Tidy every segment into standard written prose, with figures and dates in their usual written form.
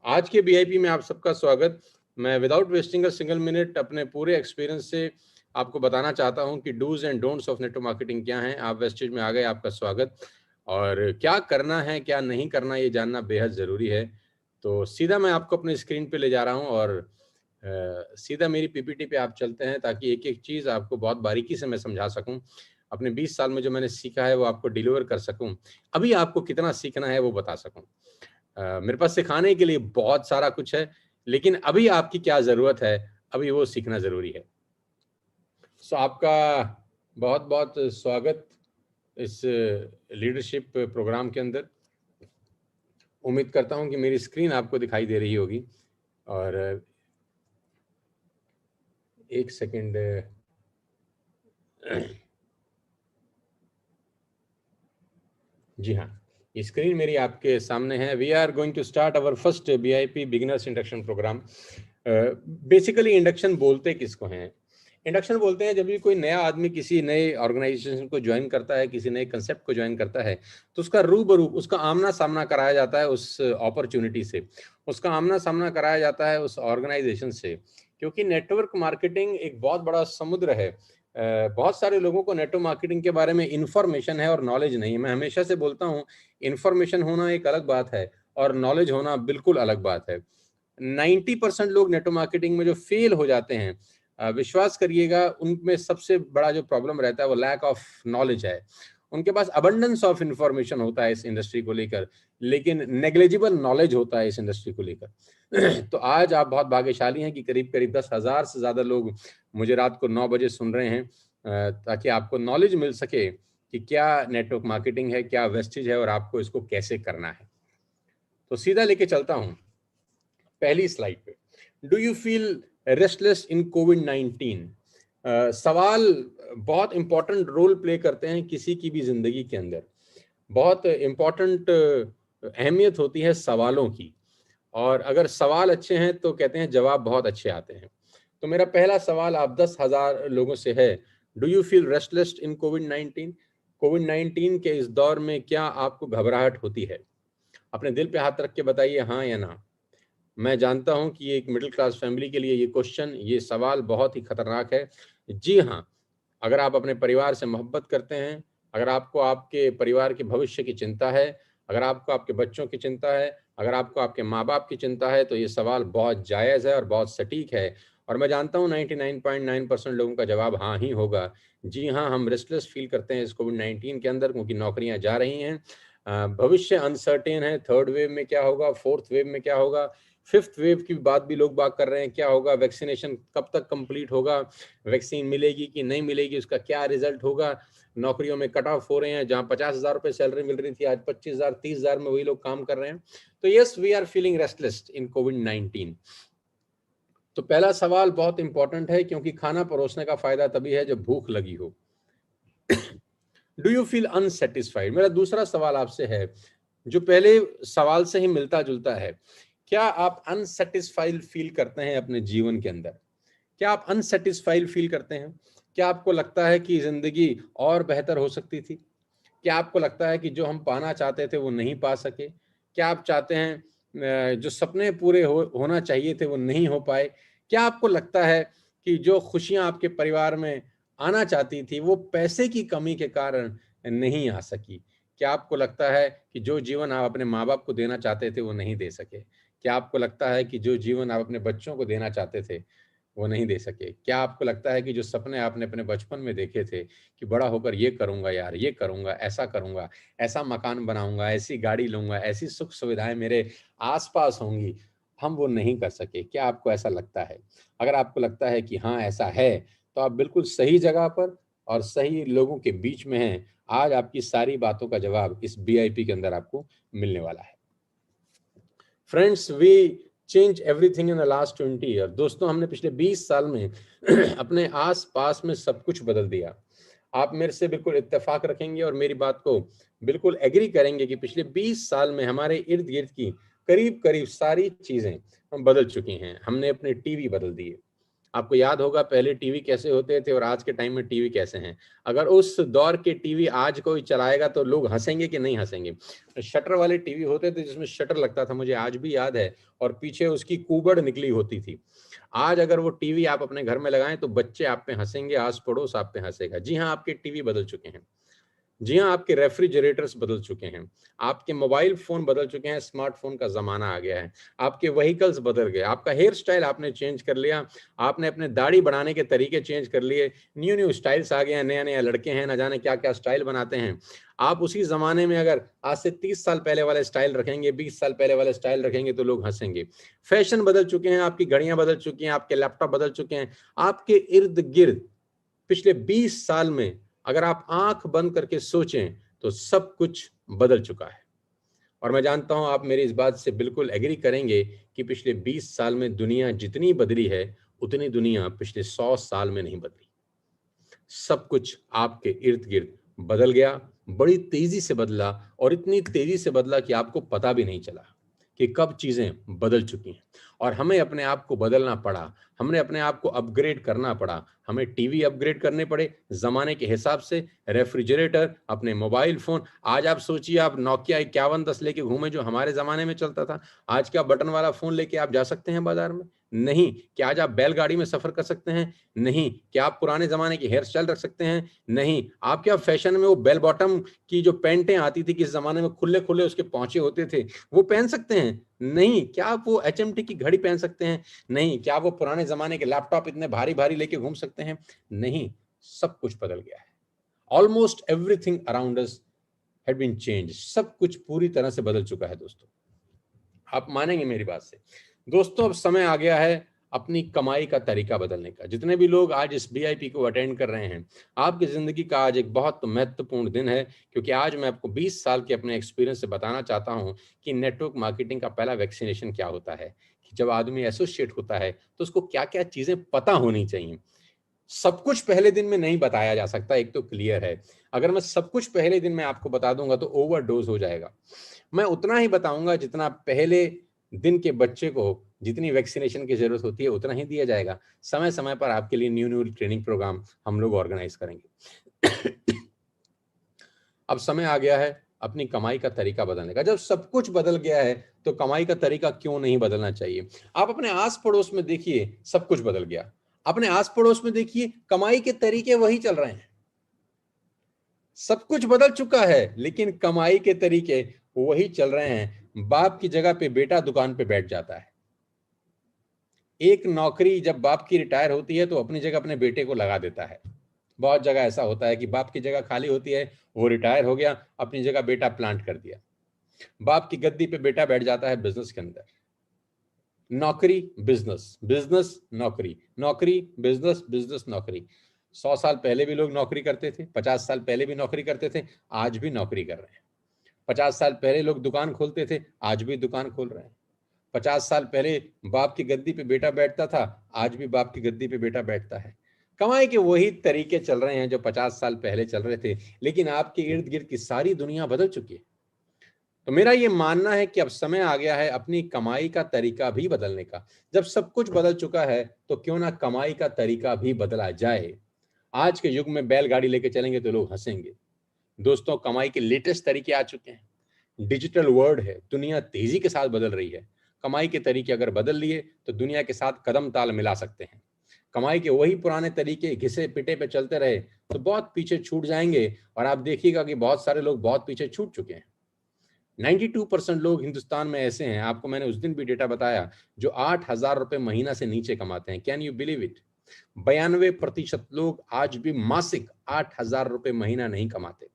आज के बीआईपी में आप सबका स्वागत। मैं without wasting a single minute अपने पूरे एक्सपीरियंस से आपको बताना चाहता हूं कि do's and don'ts of network marketing क्या हैं। आप वेस्टेज में आ गए, आपका स्वागत। और क्या करना है क्या नहीं करना ये जानना बेहद ज़रूरी है। तो सीधा मैं आपको अपने स्क्रीन पे ले जा रहा हूं और सीधा मेरी पीपीटी पे आप चलते हैं ताकि एक एक चीज़ आपको बहुत बारीकी से मैं समझा सकूं। अपने 20 साल में जो मैंने सीखा है वो आपको डिलीवर कर सकूं। अभी आपको कितना सीखना है वो बता सकूं। मेरे पास सिखाने के लिए बहुत सारा कुछ है, लेकिन अभी आपकी क्या ज़रूरत है, अभी वो सीखना ज़रूरी है। सो आपका बहुत-बहुत स्वागत इस लीडरशिप प्रोग्राम के अंदर। उम्मीद करता हूँ कि मेरी स्क्रीन आपको दिखाई दे रही होगी। और एक सेकंड। जी हाँ, ये स्क्रीन मेरी आपके सामने है। We are going to start our first BIP beginners induction program. Basically induction बोलते किसको हैं? इंडक्शन बोलते हैं जब भी कोई नया आदमी किसी नए ऑर्गेनाइजेशन को ज्वाइन करता है, किसी नए कंसेप्ट को ज्वाइन करता है, तो उसका रूबरू, उसका आमना सामना कराया जाता है उस अपॉर्चुनिटी से, उसका आमना सामना कराया जाता है उस ऑर्गेनाइजेशन से। क्योंकि नेटवर्क मार्केटिंग एक बहुत बड़ा समुद्र है। बहुत सारे लोगों को नेटवर्क मार्केटिंग के बारे में इंफॉर्मेशन है और नॉलेज नहीं है। मैं हमेशा से बोलता हूँ, इंफॉर्मेशन होना एक अलग बात है और नॉलेज होना बिल्कुल अलग बात है। 90% लोग नेटवर्क मार्केटिंग में जो फेल हो जाते हैं, विश्वास करिएगा, उनमें सबसे बड़ा जो प्रॉब्लम रहता है वो लैक ऑफ नॉलेज है। उनके पास अबंडेंस ऑफ इंफॉर्मेशन होता है इस इंडस्ट्री को लेकर, लेकिन नेग्लिजिबल नॉलेज होता है इस इंडस्ट्री को लेकर। तो आज आप बहुत भाग्यशाली हैं कि करीब करीब 10,000 से ज़्यादा लोग मुझे रात को 9 बजे सुन रहे हैं, ताकि आपको नॉलेज मिल सके कि क्या नेटवर्क मार्केटिंग है, क्या वेस्टेज है और आपको इसको कैसे करना है। तो सीधा लेके चलता हूँ पहली स्लाइड पे। Do you feel restless in कोविड-19? सवाल बहुत इंपॉर्टेंट रोल प्ले करते हैं किसी की भी जिंदगी के अंदर। बहुत इंपॉर्टेंट अहमियत होती है सवालों की। और अगर सवाल अच्छे हैं तो कहते हैं जवाब बहुत अच्छे आते हैं। तो मेरा पहला सवाल आप 10,000 लोगों से है, do you feel restless in कोविड-19? कोविड-19 के इस दौर में क्या आपको घबराहट होती है? अपने दिल पे हाथ रख के बताइए हाँ या ना। मैं जानता हूं कि ये एक मिडिल क्लास फैमिली के लिए ये क्वेश्चन, ये सवाल बहुत ही खतरनाक है। जी हाँ, अगर आप अपने परिवार से मोहब्बत करते हैं, अगर आपको आपके परिवार के भविष्य की चिंता है, अगर आपको आपके बच्चों की चिंता है, अगर आपको आपके माँ-बाप की चिंता है, तो ये सवाल बहुत जायज़ है और बहुत सटीक है। और मैं जानता हूँ 99.9% लोगों का जवाब हाँ ही होगा। जी हाँ, हम रेस्टलेस फ़ील करते हैं इस कोविड-19 के अंदर, क्योंकि नौकरियाँ जा रही हैं। भविष्य अनसर्टेन है, थर्ड वेव में क्या होगा, फोर्थ वेव में क्या होगा, फिफ्थ वेव की बात भी लोग बात कर रहे हैं, क्या होगा, वैक्सीनेशन कब तक कंप्लीट होगा, वैक्सीन मिलेगी कि नहीं मिलेगी, उसका क्या रिजल्ट होगा। नौकरियों में कट ऑफ हो रहे हैं, जहां 50,000 रुपए सैलरी मिल रही थी आज 25,000 30,000 में वही लोग काम कर रहे हैं। तो yes, we are feeling restless in कोविड-19। तो पहला सवाल बहुत इंपॉर्टेंट है, क्योंकि खाना परोसने का फायदा तभी है जब भूख लगी हो। Do you feel unsatisfied? मेरा दूसरा सवाल आपसे है, जो पहले सवाल से ही मिलता जुलता है। क्या आप अनसेटिस्फाइड फील करते हैं अपने जीवन के अंदर? क्या आप अनसेटिस्फाइड फील करते हैं? क्या आपको लगता है कि जिंदगी और बेहतर हो सकती थी? क्या आपको लगता है कि जो हम पाना चाहते थे वो नहीं पा सके? क्या आप चाहते हैं जो सपने पूरे होना चाहिए थे वो नहीं हो पाए? क्या आपको लगता है कि जो खुशियां आपके परिवार में आना चाहती थी वो पैसे की कमी के कारण नहीं आ सकी? क्या आपको लगता है कि जो जीवन आप अपने माँ बाप को देना चाहते थे वो नहीं दे सके? क्या आपको लगता है कि जो जीवन आप अपने बच्चों को देना चाहते थे वो नहीं दे सके? क्या आपको लगता है कि जो सपने आपने अपने बचपन में देखे थे कि बड़ा होकर ये करूँगा यार, ये करूँगा, ऐसा करूँगा, ऐसा मकान बनाऊँगा, ऐसी गाड़ी लूँगा, ऐसी सुख सुविधाएँ मेरे आस-पास होंगी, हम वो नहीं कर सके? क्या आपको ऐसा लगता है? अगर आपको लगता है कि हाँ, ऐसा है, तो आप बिल्कुल सही जगह पर और सही लोगों के बीच में हैं। आज आपकी सारी बातों का जवाब इस बीआईपी के अंदर आपको मिलने वाला है। Friends, we change everything in the last 20 year. दोस्तों, हमने पिछले 20 साल में अपने आस-पास में सब कुछ बदल दिया। आप मेरे से बिल्कुल इत्तेफाक रखेंगे और मेरी बात को बिल्कुल एग्री करेंगे कि पिछले 20 साल में हमारे इर्द-गिर्द की करीब-करीब सारी चीज़ें बदल चुकी हैं। हमने अपने टीवी बदल दिए, आपको याद होगा पहले टीवी कैसे होते थे और आज के टाइम में टीवी कैसे हैं। अगर उस दौर के टीवी आज कोई चलाएगा तो लोग हंसेंगे कि नहीं हंसेंगे। शटर वाले टीवी होते थे जिसमें शटर लगता था, मुझे आज भी याद है, और पीछे उसकी कूबड़ निकली होती थी। आज अगर वो टीवी आप अपने घर में लगाएं तो बच्चे आप पे हंसेंगे, आस पड़ोस आप पे हंसेगा। जी हाँ, आपके टीवी बदल चुके हैं। जी हाँ, आपके रेफ्रिजरेटर्स बदल चुके हैं, आपके मोबाइल फोन बदल चुके हैं, स्मार्टफोन का जमाना आ गया है, आपके व्हीकल्स बदल गए, आपका हेयर स्टाइल आपने चेंज कर लिया, आपने अपने दाढ़ी बढ़ाने के तरीके चेंज कर लिए, न्यू न्यू स्टाइल्स आ गए हैं, नया नया लड़के हैं, न जाने क्या क्या स्टाइल बनाते हैं। आप उसी जमाने में अगर आज से 30 साल पहले वाले स्टाइल रखेंगे, 20 साल पहले वाले स्टाइल रखेंगे तो लोग हंसेंगे। फैशन बदल चुके हैं, आपकी घड़ियां बदल चुकी हैं, आपके लैपटॉप बदल चुके हैं, आपके इर्द गिर्द पिछले 20 साल में अगर आप आंख बंद करके सोचें तो सब कुछ बदल चुका है। और मैं जानता हूं आप मेरी इस बात से बिल्कुल एग्री करेंगे कि पिछले 20 साल में दुनिया जितनी बदली है उतनी दुनिया पिछले 100 साल में नहीं बदली। सब कुछ आपके इर्द गिर्द बदल गया, बड़ी तेजी से बदला, और इतनी तेजी से बदला कि आपको पता भी नहीं चला कि कब चीजें बदल चुकी हैं। और हमें अपने आप को बदलना पड़ा, हमने अपने आप को अपग्रेड करना पड़ा। हमें टीवी अपग्रेड करने पड़े जमाने के हिसाब से, रेफ्रिजरेटर, अपने मोबाइल फोन। आज आप सोचिए, आप नोकिया 5110 लेके घूमे जो हमारे जमाने में चलता था। आज क्या बटन वाला फोन लेके आप जा सकते हैं बाजार में? नहीं। क्या आज आप बैलगाड़ी में सफर कर सकते हैं? नहीं। क्या आप पुराने जमाने की हेयर स्टाइल रख सकते हैं? नहीं। आप क्या फैशन में वो बेल बॉटम की जो पैंटें आती थी किस जमाने में, खुले खुले उसके पहुंचे होते थे, वो पहन सकते हैं? नहीं। क्या आप वो HMT की घड़ी पहन सकते हैं? नहीं। क्या वो पुराने जमाने के लैपटॉप इतने भारी भारी लेके घूम सकते हैं? नहीं। सब कुछ बदल गया है। Almost everything around us had been change. सब कुछ पूरी तरह से बदल चुका है दोस्तों, आप मानेंगे मेरी बात से। दोस्तों, अब समय आ गया है अपनी कमाई का तरीका बदलने का। जितने भी लोग आज इस BIP को अटेंड कर रहे हैं, आपकी जिंदगी का आज एक बहुत महत्वपूर्ण दिन है, क्योंकि आज मैं आपको 20 साल के अपने एक्सपीरियंस से बताना चाहता हूं कि नेटवर्क मार्केटिंग का पहला वैक्सीनेशन क्या होता है, कि जब आदमी एसोसिएट होता है तो उसको क्या क्या चीजें पता होनी चाहिए। सब कुछ पहले दिन में नहीं बताया जा सकता, एक तो क्लियर है। अगर मैं सब कुछ पहले दिन में आपको बता दूंगा तो ओवरडोज हो जाएगा। मैं उतना ही बताऊंगा जितना पहले दिन के बच्चे को जितनी वैक्सीनेशन की जरूरत होती है उतना ही दिया जाएगा। समय समय पर आपके लिए न्यू न्यू ट्रेनिंग प्रोग्राम हम लोग ऑर्गेनाइज करेंगे। अब समय आ गया है अपनी कमाई का तरीका बदलने का। जब सब कुछ बदल गया है तो कमाई का तरीका क्यों नहीं बदलना चाहिए? आप अपने आस पड़ोस में देखिए, सब कुछ बदल गया। अपने आस पड़ोस में देखिए, कमाई के तरीके वही चल रहे हैं। सब कुछ बदल चुका है लेकिन कमाई के तरीके वही चल रहे हैं। बाप की जगह पे बेटा दुकान पे बैठ जाता है। एक नौकरी जब बाप की रिटायर होती है तो अपनी जगह अपने बेटे को लगा देता है। बहुत जगह ऐसा होता है कि बाप की जगह खाली होती है, वो रिटायर हो गया, अपनी जगह बेटा प्लांट कर दिया। बाप की गद्दी पे बेटा बैठ जाता है बिजनेस के अंदर। नौकरी बिजनेस, बिजनेस नौकरी, नौकरी बिजनेस, बिजनेस नौकरी। 100 साल पहले भी लोग नौकरी करते थे, 50 साल पहले भी नौकरी करते थे, आज भी नौकरी कर रहे हैं। 50 साल पहले लोग दुकान खोलते थे, आज भी दुकान खोल रहे हैं। 50 साल पहले बाप की गद्दी पे बेटा बैठता था, आज भी बाप की गद्दी पे बेटा बैठता है। कमाई के वही तरीके चल रहे हैं जो 50 साल पहले चल रहे थे, लेकिन आपके इर्द गिर्द की सारी दुनिया बदल चुकी है। तो मेरा ये मानना है कि अब समय आ गया है अपनी कमाई का तरीका भी बदलने का। जब सब कुछ बदल चुका है तो क्यों ना कमाई का तरीका भी बदला जाए। आज के युग में बैलगाड़ी लेके चलेंगे तो लोग हंसेंगे। दोस्तों, कमाई के लेटेस्ट तरीके आ चुके हैं। डिजिटल वर्ल्ड है, दुनिया तेजी के साथ बदल रही है। कमाई के तरीके अगर बदल लिए तो दुनिया के साथ कदम ताल मिला सकते हैं। कमाई के वही पुराने तरीके घिसे पिटे पे चलते रहे तो बहुत पीछे छूट जाएंगे, और आप देखिएगा कि बहुत सारे लोग बहुत पीछे छूट चुके हैं। 92% लोग हिंदुस्तान में ऐसे हैं, आपको मैंने उस दिन भी डेटा बताया, जो 8,000 रुपए महीना से नीचे कमाते हैं। Can you believe it? 92% लोग आज भी मासिक 8,000 रुपए महीना नहीं कमाते।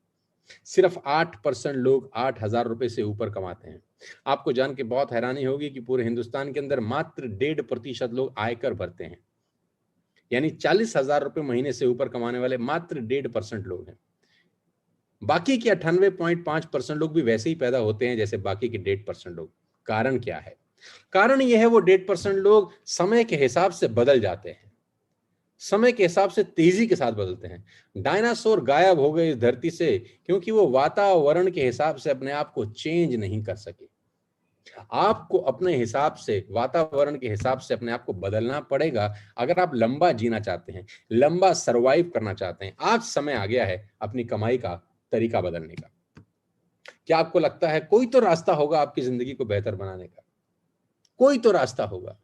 सिर्फ 8% लोग 8,000 रुपए से ऊपर कमाते हैं। आपको जान के बहुत हैरानी होगी कि पूरे हिंदुस्तान के अंदर मात्र 1.5% लोग आयकर भरते हैं। यानी 40,000 रुपए महीने से ऊपर कमाने वाले मात्र 1.5% लोग हैं। बाकी के 98.5% लोग भी वैसे ही पैदा होते हैं जैसे बाकी के 1.5% लोग। कारण क्या है? कारण यह है वो 1.5% लोग समय के हिसाब से बदल जाते हैं, समय के हिसाब से तेजी के साथ बदलते हैं। डायनासोर गायब हो गए इस धरती से क्योंकि वो वातावरण के हिसाब से अपने आप को चेंज नहीं कर सके। आपको अपने हिसाब से, वातावरण के हिसाब से अपने आप को बदलना पड़ेगा अगर आप लंबा जीना चाहते हैं, लंबा सरवाइव करना चाहते हैं। आज समय आ गया है अपनी कमाई का तरीका बदलने का। क्या आपको लगता है कोई तो रास्ता होगा आपकी जिंदगी को बेहतर बनाने का? कोई तो रास्ता होगा,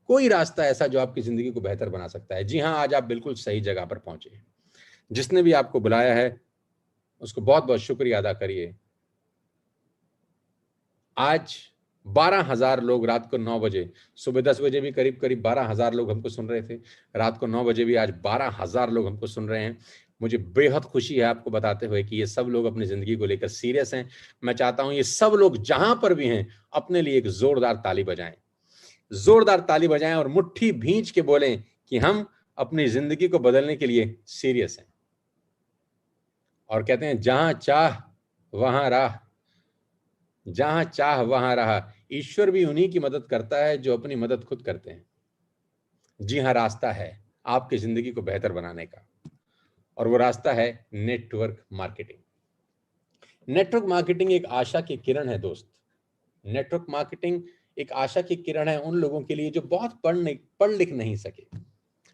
कोई रास्ता ऐसा जो आपकी जिंदगी को बेहतर बना सकता है। जी हाँ, आज आप बिल्कुल सही जगह पर पहुंचे हैं। जिसने भी आपको बुलाया है उसको बहुत बहुत शुक्रिया अदा करिए। आज 12,000 लोग रात को 9 बजे, सुबह 10 बजे भी करीब करीब 12,000 लोग हमको सुन रहे थे, रात को 9 बजे भी आज 12,000 लोग हमको सुन रहे हैं। मुझे बेहद खुशी है आपको बताते हुए कि ये सब लोग अपनी जिंदगी को लेकर सीरियस हैं। मैं चाहता हूं ये सब लोग जहां पर भी हैं अपने लिए एक जोरदार ताली बजाएं, जोरदार ताली बजाएं और मुट्ठी भींच के बोलें कि हम अपनी जिंदगी को बदलने के लिए सीरियस हैं। और कहते हैं जहां चाह वहां राह, जहां चाह वहां राह। ईश्वर भी उन्हीं की मदद करता है जो अपनी मदद खुद करते हैं। जी हाँ, रास्ता है आपकी जिंदगी को बेहतर बनाने का, और वो रास्ता है नेटवर्क मार्केटिंग। नेटवर्क मार्केटिंग एक आशा की किरण है दोस्त। नेटवर्क मार्केटिंग एक आशा की किरण है उन लोगों के लिए जो बहुत पढ़ लिख नहीं सके।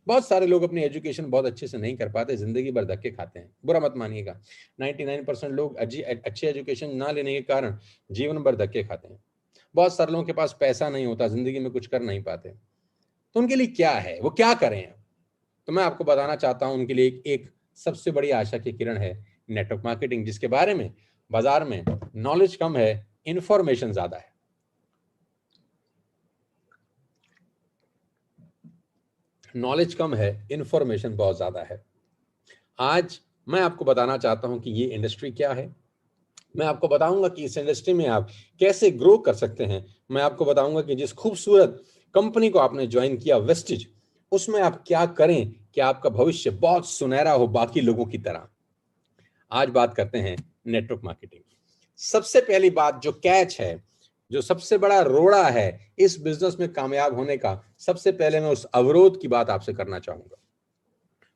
बहुत सारे लोग अपनी एजुकेशन बहुत अच्छे से नहीं कर पाते, जिंदगी भर धक्के खाते हैं। बुरा मत मानिएगा, 99% लोग अच्छी एजुकेशन ना लेने के कारण जीवन भर धक्के खाते हैं। बहुत सारे लोगों के पास पैसा नहीं होता, जिंदगी में कुछ कर नहीं पाते। तो उनके लिए क्या है, वो क्या करें? तो मैं आपको बताना चाहता हूं उनके लिए एक सबसे बड़ी आशा की किरण है नेटवर्क मार्केटिंग, जिसके बारे में बाजार में नॉलेज कम है, इंफॉर्मेशन ज्यादा है। नॉलेज कम है, इंफॉर्मेशन बहुत ज्यादा है। आज मैं आपको बताना चाहता हूं कि ये इंडस्ट्री क्या है। मैं आपको बताऊंगा कि इस इंडस्ट्री में आप कैसे ग्रो कर सकते हैं। मैं आपको बताऊंगा कि जिस खूबसूरत कंपनी को आपने ज्वाइन किया वेस्टिज, उसमें आप क्या करें कि आपका भविष्य बहुत सुनहरा हो बाकी लोगों की तरह। आज बात करते हैं नेटवर्क मार्केटिंग। सबसे पहली बात जो कैच है, जो सबसे बड़ा रोड़ा है इस बिजनेस में कामयाब होने का, सबसे पहले मैं उस अवरोध की बात आपसे करना चाहूंगा,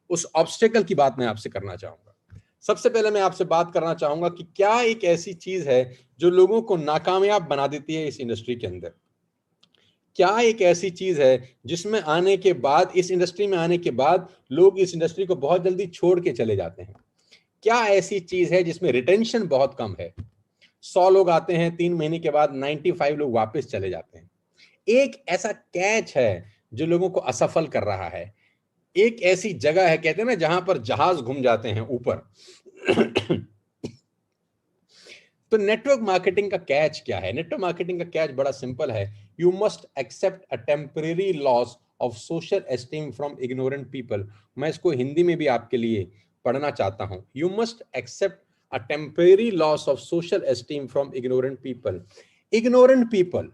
उस ऑब्स्टेकल की बात मैं आपसे करना चाहूंगा। सबसे पहले मैं आपसे बात करना चाहूंगा कि क्या एक ऐसी चीज है जो लोगों को नाकामयाब बना देती है इस इंडस्ट्री के अंदर? क्या एक ऐसी चीज है जिसमें आने के बाद, इस इंडस्ट्री में आने के बाद लोग इस इंडस्ट्री को बहुत जल्दी छोड़ के चले जाते हैं? क्या ऐसी चीज है जिसमें रिटेंशन बहुत कम है? 100 लोग आते हैं, 3 महीने के बाद 95 लोग वापस चले जाते हैं। एक ऐसा कैच है जो लोगों को असफल कर रहा है। एक ऐसी जगह है, कहते हैं ना, जहां पर जहाज घूम जाते हैं ऊपर। तो नेटवर्क मार्केटिंग का कैच क्या है? नेटवर्क मार्केटिंग का कैच बड़ा सिंपल है। You must accept a temporary loss of social esteem from ignorant people. मैं इसको हिंदी में भी आपके लिए पढ़ना चाहता हूं। You must accept a temporary loss of social esteem from ignorant people. Ignorant people,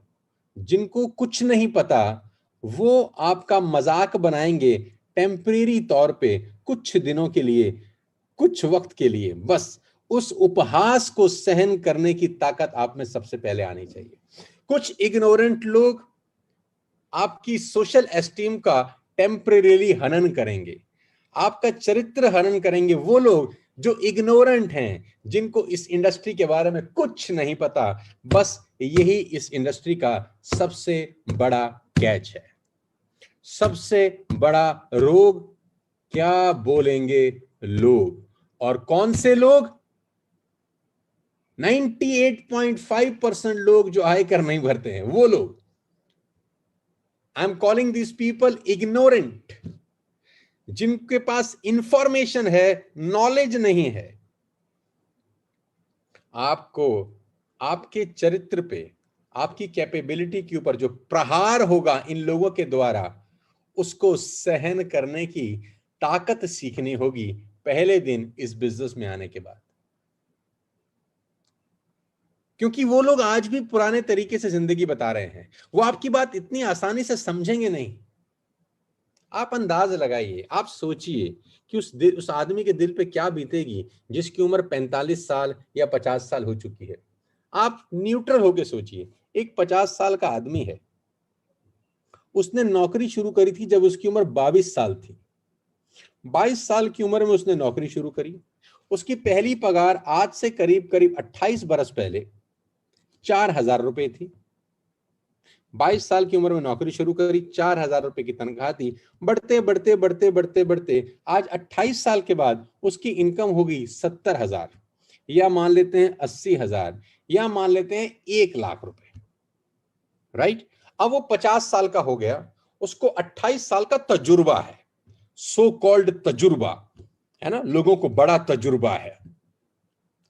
जिनको कुछ नहीं पता, वो आपका मजाक बनाएंगे टेम्परेरी तौर पे, कुछ दिनों के लिए, कुछ वक्त के लिए। बस उस उपहास को सहन करने की ताकत आप में सबसे पहले आनी चाहिए। कुछ इग्नोरेंट लोग आपकी सोशल एस्टीम का टेम्परेरीली हनन करेंगे, आपका चरित्र हनन करेंगे। वो लोग जो इग्नोरेंट हैं, जिनको इस इंडस्ट्री के बारे में कुछ नहीं पता। बस यही इस इंडस्ट्री का सबसे बड़ा कैच है, सबसे बड़ा रोग। क्या बोलेंगे लोग? और कौन से लोग? 98.5% लोग जो आयकर नहीं भरते हैं, वो लोग। I am calling this people ignorant, जिनके पास इंफॉर्मेशन है, नॉलेज नहीं है। आपको आपके चरित्र पे, आपकी कैपेबिलिटी के ऊपर जो प्रहार होगा इन लोगों के द्वारा, उसको सहन करने की ताकत सीखनी होगी पहले दिन इस बिजनेस में आने के बाद। क्योंकि वो लोग आज भी पुराने तरीके से जिंदगी बता रहे हैं, वो आपकी बात इतनी आसानी से समझेंगे नहीं। आप अंदाज लगाइए, आप सोचिए कि उस आदमी के दिल पे क्या बीतेगी जिसकी उम्र 45 साल या 50 साल हो चुकी है। आप न्यूट्रल होके सोचिए, एक 50 साल का आदमी है, उसने नौकरी शुरू करी थी जब उसकी उम्र 22 साल थी। 22 साल की उम्र में उसने नौकरी शुरू करी। उसकी पहली पगार आज से करीब करीब 28 बरस पहले 4,000 रुपए थी। 22 साल की उम्र में नौकरी शुरू करी, 4,000 रुपए की तनख्वाह थी। बढ़ते बढ़ते बढ़ते बढ़ते बढ़ते आज 28 साल के बाद उसकी इनकम हो गई 70,000, या मान लेते हैं 80,000, या मान लेते हैं 1,00,000 रुपए, राइट। अब वो 50 साल का हो गया, उसको 28 साल का तजुर्बा है, सो कॉल्ड तजुर्बा है ना, लोगों को बड़ा तजुर्बा है,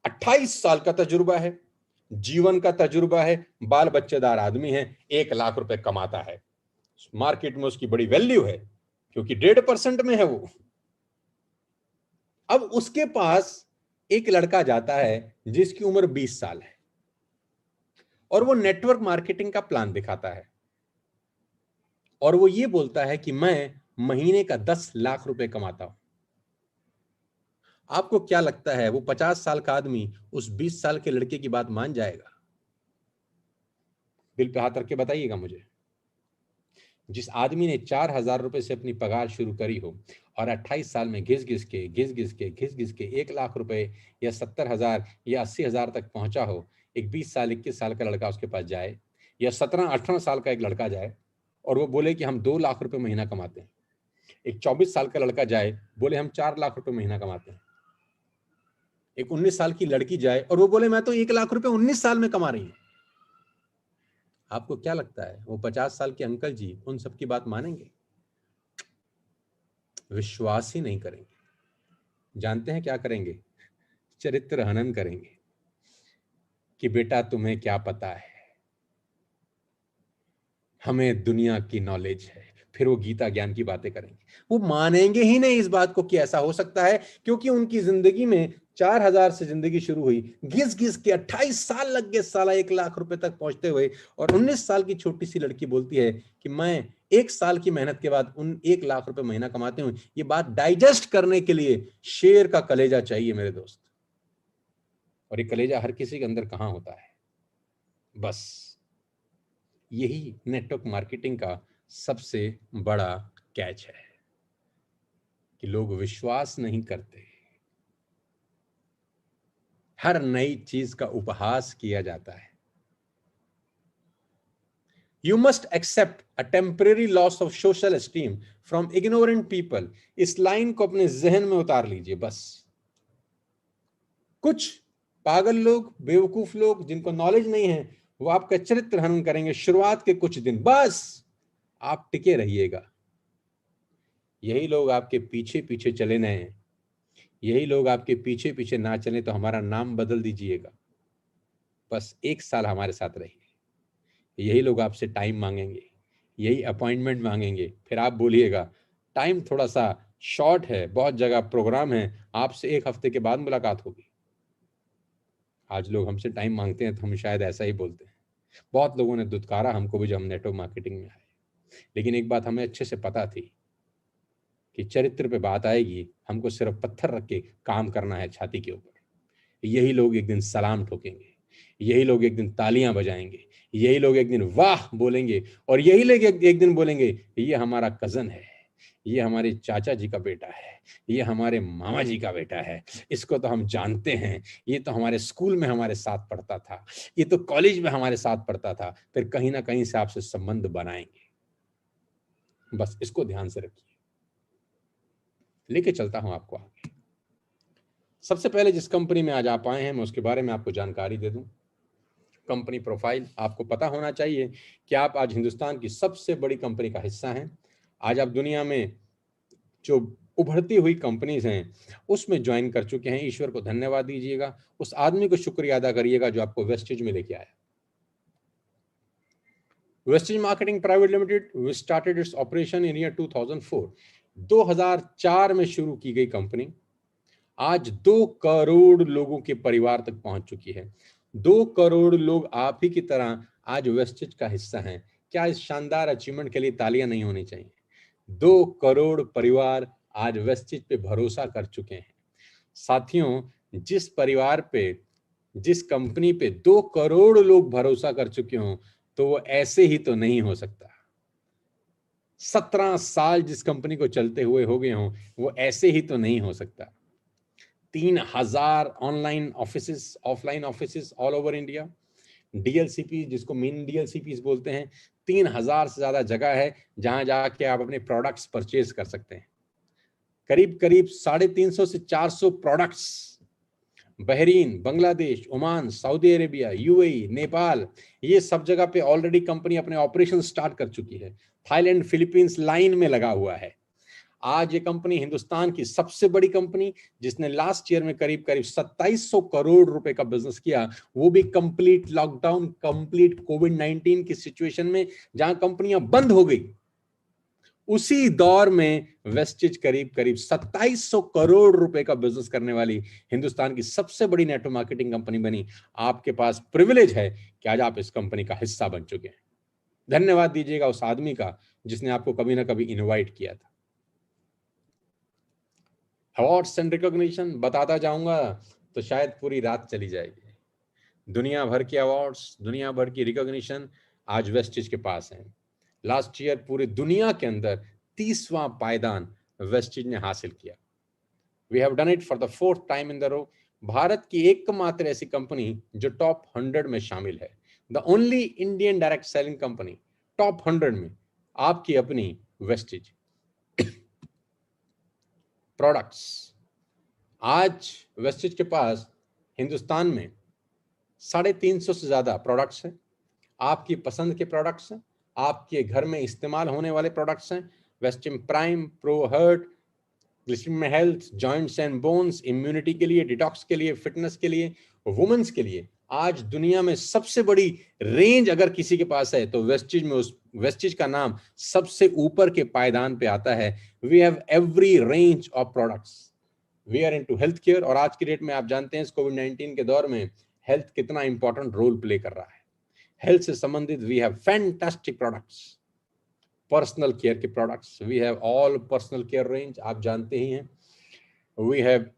28 साल का तजुर्बा है, जीवन का तजुर्बा है, बाल बच्चेदार आदमी है, 1,00,000 रुपए कमाता है, मार्केट में उसकी बड़ी वैल्यू है क्योंकि 1.5% में है वो। अब उसके पास एक लड़का जाता है जिसकी उम्र 20 साल है और वो नेटवर्क मार्केटिंग का प्लान दिखाता है और वो ये बोलता है कि मैं महीने का 10 लाख रुपए कमाता हूं। आपको क्या लगता है वो 50 साल का आदमी उस 20 साल के लड़के की बात मान जाएगा? दिल पे हाथ रख के बताइएगा मुझे। जिस आदमी ने 4,000 रुपए से अपनी पगार शुरू करी हो और 28 साल में घिस घिस के 1,00,000 रुपए या 70,000 या 80,000 तक पहुंचा हो, एक 20 साल 21 साल का लड़का उसके पास जाए या 17-18 साल का एक लड़का जाए और वो बोले कि हम 2 लाख रुपए महीना कमाते हैं, एक 24 साल का लड़का जाए बोले हम 4 लाख रुपए महीना कमाते हैं, एक 19 साल की लड़की जाए और वो बोले मैं तो 1,00,000 रुपए 19 साल में कमा रही हूं। आपको क्या लगता है वो 50 साल के अंकल जी उन सबकी बात मानेंगे? विश्वास ही नहीं करेंगे। जानते हैं क्या करेंगे? चरित्र हनन करेंगे कि बेटा तुम्हें क्या पता है, हमें दुनिया की नॉलेज है। फिर वो गीता ज्ञान की बातें करेंगे। वो मानेंगे ही नहीं इस बात को कि ऐसा हो सकता है, क्योंकि उनकी जिंदगी में 4,000 से जिंदगी शुरू हुई, घिस घिस के 28 साल लग गए साला 1,00,000 रुपए तक पहुंचते हुए, और 19 साल की छोटी सी लड़की बोलती है कि मैं 1 साल की मेहनत के बाद उन 1,00,000 रुपए महीना कमाते हूं। ये बात डाइजेस्ट करने के लिए शेर का कलेजा चाहिए मेरे दोस्त, और ये कलेजा हर किसी के अंदर कहां होता है? बस यही नेटवर्क मार्केटिंग का सबसे बड़ा कैच है कि लोग विश्वास नहीं करते। हर नई चीज का उपहास किया जाता है। You must accept a temporary loss of social esteem from ignorant people. इस लाइन को अपने जहन में उतार लीजिए। बस कुछ पागल लोग, बेवकूफ लोग जिनको नॉलेज नहीं है, वो आपका चरित्र हनन करेंगे शुरुआत के कुछ दिन। बस आप टिके रहिएगा। यही लोग आपके पीछे पीछे चले न, यही लोग आपके पीछे पीछे ना चले तो हमारा नाम बदल दीजिएगा। बस 1 साल हमारे साथ रहिए। यही लोग आपसे टाइम मांगेंगे, यही अपॉइंटमेंट मांगेंगे, फिर आप बोलिएगा टाइम थोड़ा सा शॉर्ट है, बहुत जगह प्रोग्राम है, आपसे 1 हफ्ते के बाद मुलाकात होगी। आज लोग हमसे टाइम मांगते हैं तो हम शायद ऐसा ही बोलते हैं। बहुत लोगों ने दुत्कारा हमको भी जब हम नेटवर्क मार्केटिंग में आए, लेकिन एक बात हमें अच्छे से पता थी कि चरित्र पे बात आएगी, हमको सिर्फ पत्थर रख के काम करना है छाती के ऊपर। यही लोग एक दिन सलाम ठोकेंगे, यही लोग एक दिन तालियां बजाएंगे, यही लोग एक दिन वाह बोलेंगे, और यही लोग एक दिन बोलेंगे ये हमारा कजन है, ये हमारे चाचा जी का बेटा है, ये हमारे मामा जी का बेटा है, इसको तो हम जानते हैं, ये तो हमारे स्कूल में हमारे साथ पढ़ता था, ये तो कॉलेज में हमारे साथ पढ़ता था। फिर कहीं ना कहीं से आपसे संबंध बनाएंगे। बस इसको ध्यान से रखिए। लेके चलता हूं आपको आगे। सबसे पहले जिस कंपनी में आज आप आए हैं, मैं उसके बारे में आपको जानकारी दे दूं। कंपनी प्रोफाइल आपको पता होना चाहिए कि आप आज हिंदुस्तान की सबसे बड़ी कंपनी का हिस्सा हैं। आज आप दुनिया में जो उभरती हुई कंपनीज हैं उसमें ज्वाइन कर चुके हैं। ईश्वर को धन्यवाद दीजिएगा, उस आदमी को शुक्रिया अदा करिएगा जो आपको वेस्टेज में लेके आया। Wastage marketing private limited started its operation in year 2004। 2004 में शुरू की गई कंपनी आज 2 करोड़ लोगों के परिवार तक पहुंच चुकी है। 2 करोड़ लोग आप ही की तरह आज वेस्टेज का हिस्सा हैं। क्या इस शानदार अचीवमेंट के लिए तालियां नहीं होनी चाहिए? 2 करोड़ परिवार आज वेस्टेज पे भरोसा कर चुके हैं। साथियों, जिस परिवार पे, जिस कंपनी पे 2 करोड़ लोग भरोसा कर चुके हों, तो वो ऐसे ही तो नहीं हो सकता। 17 साल जिस कंपनी को चलते हुए हो गए हों, वो ऐसे ही तो नहीं हो सकता। 3,000 online offices, offline offices all over India, DLCP जिसको मिनी डीएलसीपी बोलते हैं, 3,000 से ज्यादा जगह है जहां जाके आप अपने प्रोडक्ट्स परचेज कर सकते हैं। करीब करीब 350 से 400 products Bahrain, Bangladesh, Oman, Saudi Arabia, UAE, Nepal, ये सब जगह पे ऑलरेडी कंपनी अपने ऑपरेशन स्टार्ट कर चुकी है। थाईलैंड, फिलीपींस लाइन में लगा हुआ है। आज ये कंपनी हिंदुस्तान की सबसे बड़ी कंपनी, जिसने लास्ट ईयर में करीब करीब 2700 करोड़ रुपए का बिजनेस किया, वो भी कंप्लीट लॉकडाउन, कंप्लीट कोविड-19 की सिचुएशन में, जहां कंपनियां बंद हो गई, उसी दौर में वेस्टिज करीब करीब 2700 करोड़ रुपए का बिजनेस करने वाली हिंदुस्तान की सबसे बड़ी नेटवर्क मार्केटिंग कंपनी बनी। आपके पास प्रिविलेज है कि आज आप इस कंपनी का हिस्सा बन चुके हैं। धन्यवाद दीजिएगा उस आदमी का जिसने आपको कभी ना कभी इनवाइट किया था। अवार्ड्स एंड रिकॉग्निशन बताता जाऊंगा तो शायद पूरी रात चली जाएगी। दुनिया भर के अवार्ड्स, दुनिया भर की रिकॉग्निशन आज वेस्टिज के पास है। लास्ट ईयर पूरी दुनिया के अंदर 30वां पायदान वेस्टिज ने हासिल किया। We have done it for the 4th time in the row. Bharat की एकमात्र ऐसी कंपनी जो टॉप 100 में शामिल है, the only Indian direct selling company top 100 में, आपकी अपनी वेस्टिज। प्रोडक्ट्स, आज वेस्टिज के पास हिंदुस्तान में 350 से ज्यादा प्रोडक्ट्स हैं। आपकी पसंद के प्रोडक्ट्स हैं, आपके घर में इस्तेमाल होने वाले प्रोडक्ट्स हैं। Vestige prime, pro heart, glycerine health, joints and bones, immunity के लिए, डिटॉक्स के लिए, फिटनेस के लिए, वुमेन्स के लिए। आज दुनिया में सबसे बड़ी रेंज अगर किसी के पास है तो वेस्टिज में, उस वेस्टिज का नाम सबसे ऊपर के पायदान पे आता है। We have every range of products. We are into health care, और आज की डेट में आप जानते हैं इस कोविड-19 के दौर में हेल्थ कितना इंपॉर्टेंट रोल प्ले कर रहा है। हेल्थ से संबंधित we have fantastic products. Personal care के products, we have all personal care range, आप जानते ही हैं। We have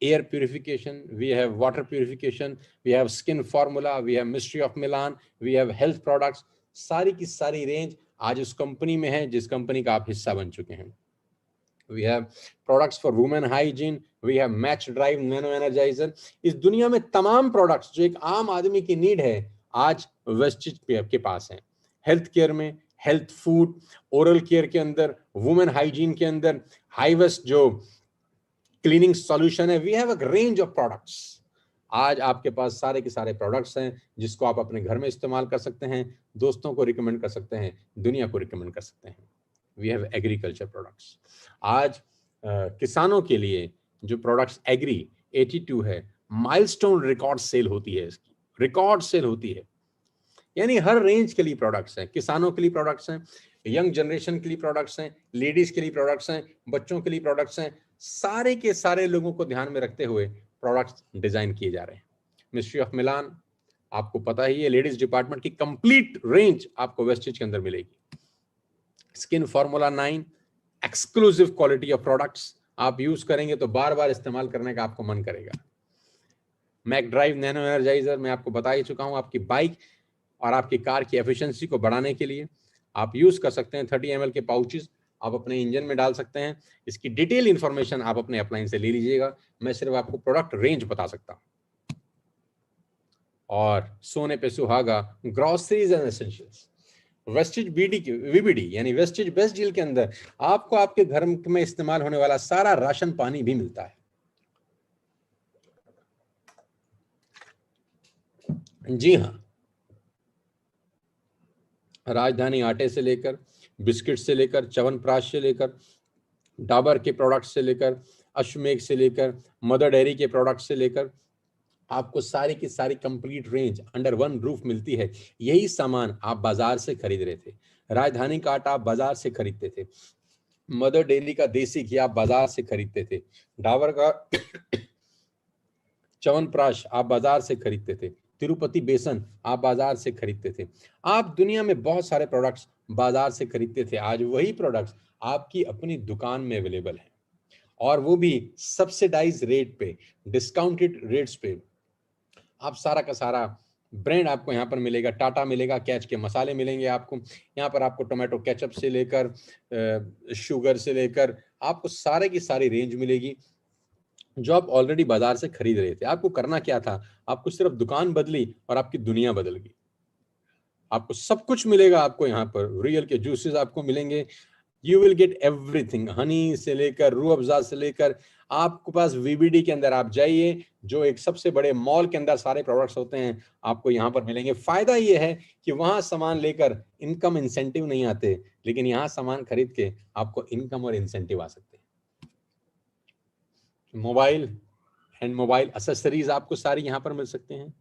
air purification, we have water purification, we have skin formula, we have mystery of Milan, we have health products. सारी की सारी range आज उस कंपनी में है जिस कंपनी का आप हिस्सा बन चुके हैं। We have products for women hygiene, we have match drive nano energizer। इस दुनिया में तमाम प्रोडक्ट्स जो एक आम आदमी की नीड है आज वेस्टिज के पास है। हेल्थ केयर में, हेल्थ फूड, ओरल केयर के अंदर, वुमेन हाइजीन के अंदर, हाईवेस्ट जो क्लीनिंग सॉल्यूशन है, we have a range of products. आज आपके पास सारे के सारे प्रोडक्ट्स हैं जिसको आप अपने घर में इस्तेमाल कर सकते हैं, दोस्तों को रिकमेंड कर सकते हैं, दुनिया को रिकमेंड कर सकते हैं। We have agriculture products. आज किसानों के लिए जो प्रोडक्ट्स एग्री 82 है, माइलस्टोन रिकॉर्ड सेल होती है, इसकी रिकॉर्ड सेल होती है। यानी हर रेंज के लिए प्रोडक्ट्स हैं, किसानों के लिए प्रोडक्ट्स हैं, यंग जनरेशन के लिए प्रोडक्ट्स हैं, लेडीज के लिए प्रोडक्ट्स हैं, बच्चों के लिए प्रोडक्ट्स हैं। सारे के सारे लोगों को ध्यान में रखते हुए प्रोडक्ट्स डिजाइन किए जा रहे हैं। मिस्ट्री ऑफ मिलान, आपको पता ही है, लेडीज डिपार्टमेंट की कंप्लीट रेंज आपको वेस्टिज के अंदर मिलेगी। Skin formula 9, exclusive quality of products, आप यूज करेंगे तो बार बार इस्तेमाल करने का आपको मन करेगा। मैक ड्राइव नैनो एनर्जाइजर, मैं आपको बता ही चुका हूं, आपकी बाइक और आपकी कार की एफिशिएंसी को बढ़ाने के लिए आप यूज कर सकते हैं। 30 ml के पाउचेस आप अपने इंजन में डाल सकते हैं। इसकी डिटेल इंफॉर्मेशन आप अपने अपलाइन से ले लीजिएगा, मैं सिर्फ आपको प्रोडक्ट रेंज बता सकता हूं। और सोने पे सुहागा, groceries and essentials, Vestige VBD यानी वेस्टिज बेस्ट डील के अंदर आपको आपके घर में इस्तेमाल होने वाला सारा राशन पानी भी मिलता है। जी हाँ, राजधानी आटे से लेकर, बिस्किट से लेकर, च्यवनप्राश से लेकर, डाबर के प्रोडक्ट से लेकर, अश्वमेघ से लेकर, मदर डेयरी के प्रोडक्ट से लेकर, आपको सारी की सारी complete range under one roof मिलती है। यही सामान आप बाजार से खरीद रहे थे। राजधानी का आटा आप बाजार से खरीदते थे, मदर डेयरी का देसी घी आप बाजार से खरीदते थे, डाबर का च्यवनप्राश आप बाजार से खरीदते थे, तिरुपति बेसन आप बाजार से खरीदते थे। आप दुनिया में बहुत सारे प्रोडक्ट्स बाजार से खरीदते थे। आज वही प्रोडक्ट्स आपकी अपनी दुकान में अवेलेबल है, और वो भी सब्सिडाइज रेट पे, डिस्काउंटेड रेट्स पे। आप सारा का सारा ब्रांड आपको यहाँ पर मिलेगा। टाटा मिलेगा, कैच के मसाले मिलेंगे आपको यहाँ पर, आपको टोमेटो केचप से लेकर शुगर से लेकर आपको सारे की सारी रेंज मिलेगी जो आप ऑलरेडी बाजार से खरीद रहे थे। आपको करना क्या था, आपको सिर्फ दुकान बदली और आपकी दुनिया बदल गई। आपको सब कुछ मिलेगा। आपको यहाँ पर रियल के जूसेस आपको मिलेंगे। You will get everything, Honey से लेकर रूह अफ़ज़ा से लेकर, आपके पास वीबीडी के अंदर आप जाइए, जो एक सबसे बड़े मॉल के अंदर सारे प्रोडक्ट्स होते हैं, आपको यहाँ पर मिलेंगे। फायदा ये है कि वहां सामान लेकर इनकम इंसेंटिव नहीं आते, लेकिन यहाँ सामान खरीद के आपको इनकम और इंसेंटिव आ सकते हैं। मोबाइल एंड मोबाइल एक्सेसरीज आपको सारी यहाँ पर मिल सकते हैं।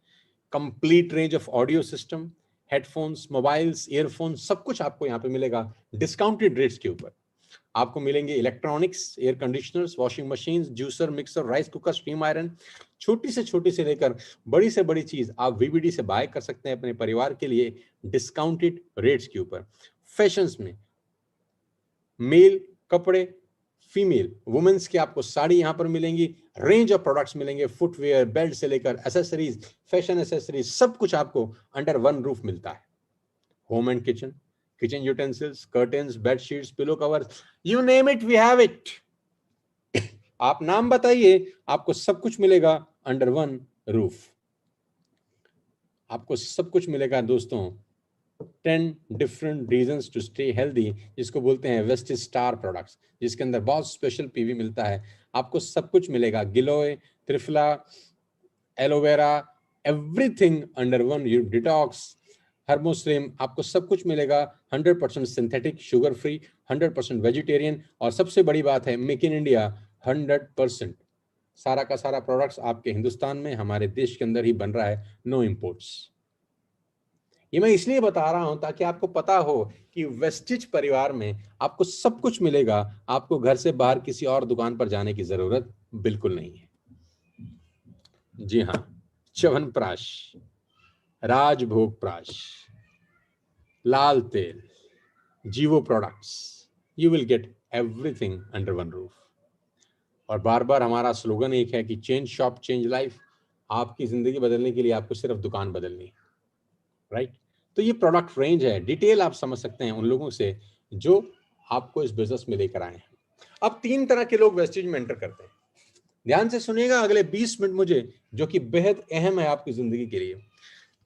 Complete range of audio system, headphones, mobiles, earphones, सब कुछ आपको यहाँ पे मिलेगा डिस्काउंटेड रेट्स के ऊपर। आपको मिलेंगे electronics, air conditioners, washing machine, juicer, mixer, rice cooker, steam iron, छोटी से लेकर बड़ी से बड़ी चीज आप वीबीडी से बाय कर सकते हैं अपने परिवार के लिए डिस्काउंटेड रेट्स के ऊपर। फैशंस में मेल कपड़े, फीमेल वुमेन्स की आपको साड़ी यहाँ पर मिलेंगी, रेंज ऑफ प्रोडक्ट्स मिलेंगे, फुटवेयर, बेल्ट से लेकर एसेसरीज, फैशन एसेसरीज, सब कुछ आपको अंडर वन रूफ मिलता है। Home and kitchen, kitchen utensils, curtains, bed sheets, pillow covers, you name it we have it. आप नाम बताइए, आपको सब कुछ मिलेगा अंडर वन रूफ। आपको सब कुछ मिलेगा दोस्तों। 10 different reasons to stay healthy, जिसको बोलते हैं वेस्टिज स्टार प्रोडक्ट्स, जिसके अंदर बहुत स्पेशल पीवी मिलता है। आपको सब कुछ मिलेगा, गिलोय, त्रिफला, aloe vera, everything under one. Detox, हर्मोस्लिम, आपको सब कुछ मिलेगा 100% सिंथेटिक, शुगर फ्री, 100% वेजिटेरियन, और सबसे बड़ी बात है मेक इन इंडिया 100%। सारा का सारा प्रोडक्ट्स आपके हिंदुस्तान में, हमारे देश के अंदर ही बन रहा है, नो इम्पोर्ट्स। ये मैं इसलिए बता रहा हूं ताकि आपको पता हो कि वेस्टिज परिवार में आपको सब कुछ मिलेगा। आपको घर से बाहर किसी और दुकान पर जाने की जरूरत बिल्कुल नहीं है। जी हाँ, च्यवनप्राश, राजभोग प्राश, लाल तेल, जीवो products, you will get everything under one roof. और बार बार हमारा स्लोगन एक है कि चेंज शॉप चेंज लाइफ। आपकी जिंदगी बदलने के लिए आपको सिर्फ दुकान बदलनी है, राइट? तो ये प्रोडक्ट रेंज है, डिटेल आप समझ सकते हैं उन लोगों से जो आपको इस बिजनेस में लेकर आए हैं। अब 3 तरह के लोग वेस्टेज में एंटर करते हैं। ध्यान से सुनिएगा अगले 20 मिनट मुझे, जो कि बेहद अहम है आपकी जिंदगी के लिए।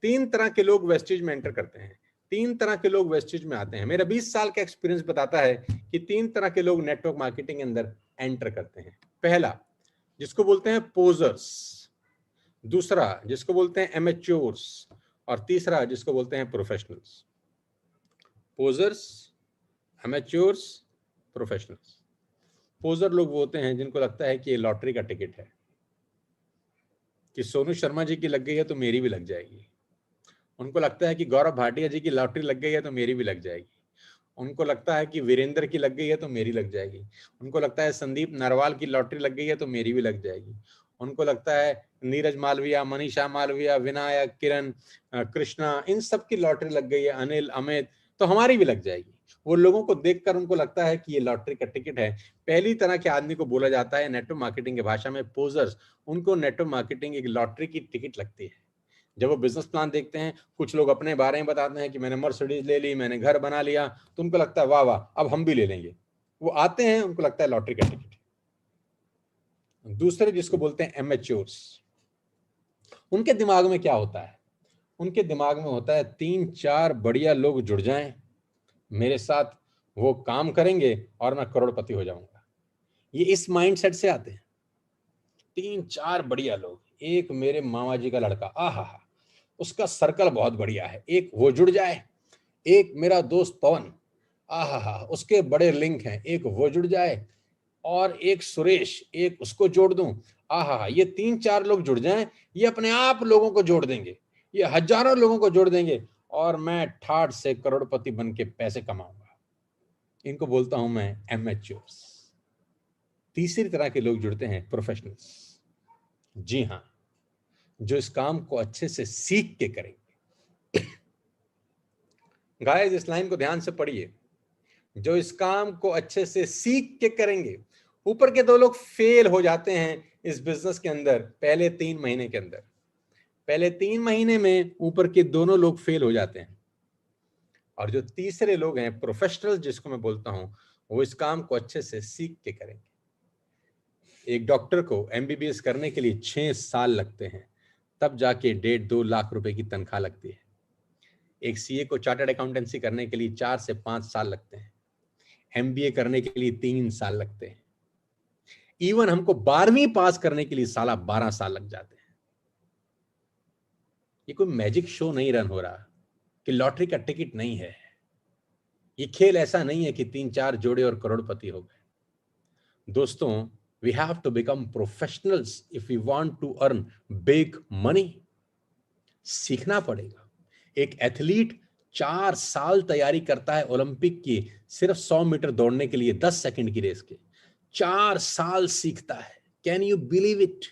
3 तरह के लोग वेस्टेज में एंटर करते हैं, 3 तरह के लोग वेस्टेज में आते हैं। मेरा 20 साल का एक्सपीरियंस बताता है कि 3 तरह के लोग नेटवर्क मार्केटिंग के अंदर एंटर करते हैं। पहला, जिसको बोलते हैं पोजर्स, दूसरा जिसको बोलते हैं एमेच्योर्स, और तीसरा जिसको बोलते हैं professionals. Posers, amateurs, professionals. Poser लोग वो होते हैं जिनको लगता है कि ये लॉटरी का टिकट है, कि सोनू शर्मा जी की लग गई है तो मेरी भी लग जाएगी। उनको लगता है कि गौरव भाटिया जी की लॉटरी लग गई है तो मेरी भी लग जाएगी। उनको लगता है कि वीरेंद्र की लग गई है तो मेरी लग जाएगी। उनको लगता है संदीप नरवाल की लॉटरी लग गई है तो मेरी भी लग जाएगी। उनको लगता है नीरज मालविया, मनीषा मालविया, विनायक, किरण, कृष्णा, इन सब की लॉटरी लग गई है, अनिल, अमित, तो हमारी भी लग जाएगी। वो लोगों को देखकर उनको लगता है कि ये लॉटरी का टिकट है। पहली तरह के आदमी को बोला जाता है नेटवर्क मार्केटिंग की भाषा में पोजर्स। उनको नेटवर्क मार्केटिंग एक लॉटरी की टिकट लगती है। जब वो बिजनेस प्लान देखते हैं, कुछ लोग अपने बारे में बताते हैं कि मैंने मर्सिडीज ले ली, मैंने घर बना लिया, तो उनको लगता है वाह वाह अब हम भी ले लेंगे। वो आते हैं, उनको लगता है लॉटरी का टिकट। दूसरे जिसको बोलते हैं एमेच्योर्स, उनके दिमाग में क्या होता है? उनके दिमाग में होता है 3-4 बढ़िया लोग जुड़ जाएं मेरे साथ, वो काम करेंगे और मैं करोड़पति हो जाऊंगा। ये इस माइंडसेट से आते हैं। 3-4 बढ़िया लोग, एक मेरे मामा जी का लड़का, आहा, उसका सर्कल बहुत बढ़िया है, एक वो जुड़ जाए। एक मेरा दोस्त पवन, आहा, उसके बड़े लिंक हैं, एक वो जुड़ जाए। और एक सुरेश, एक उसको जोड़ दूं, आहा, ये 3-4 लोग जुड़ जाएं, ये अपने आप लोगों को जोड़ देंगे, ये हजारों लोगों को जोड़ देंगे, और मैं ठाठ से करोड़पति बन के पैसे कमाऊंगा। इनको बोलता हूं मैं एमेच्योर्स। तीसरी तरह के लोग जुड़ते हैं प्रोफेशनल्स। जी हाँ, जो इस काम को अच्छे से सीख के करेंगे। गाइस, इस लाइन को ध्यान से पढ़िए, जो इस काम को अच्छे से सीख के करेंगे। ऊपर के 2 लोग फेल हो जाते हैं इस बिजनेस के अंदर पहले 3 महीने के अंदर। पहले 3 महीने में ऊपर के दोनों लोग फेल हो जाते हैं। और जो तीसरे लोग हैं प्रोफेशनल, जिसको मैं बोलता हूं, वो इस काम को अच्छे से सीख के करेंगे। एक डॉक्टर को एमबीबीएस करने के लिए 6 साल लगते हैं, तब जाके 1.5-2 लाख रुपए की तनख्वाह लगती है। एक सीए को चार्टर्ड अकाउंटेंसी करने के लिए 4 से 5 साल लगते हैं, एमबीए करने के लिए 3 साल लगते हैं, इवन हमको 12वीं पास करने के लिए साला 12 साल लग जाते हैं। ये कोई मैजिक शो नहीं रन हो रहा कि लॉटरी का टिकट नहीं है। ये खेल ऐसा नहीं है कि 3-4 जोड़े और करोड़पति हो गए। दोस्तों, we have to become professionals if we want to earn big money. सीखना पड़ेगा। एक एथलीट 4 साल तैयारी करता है ओलंपिक की, सिर्फ 100 मीटर दौड़ने के लिए, 10 सेकंड की रेस के 4 साल सीखता है। Can you believe it?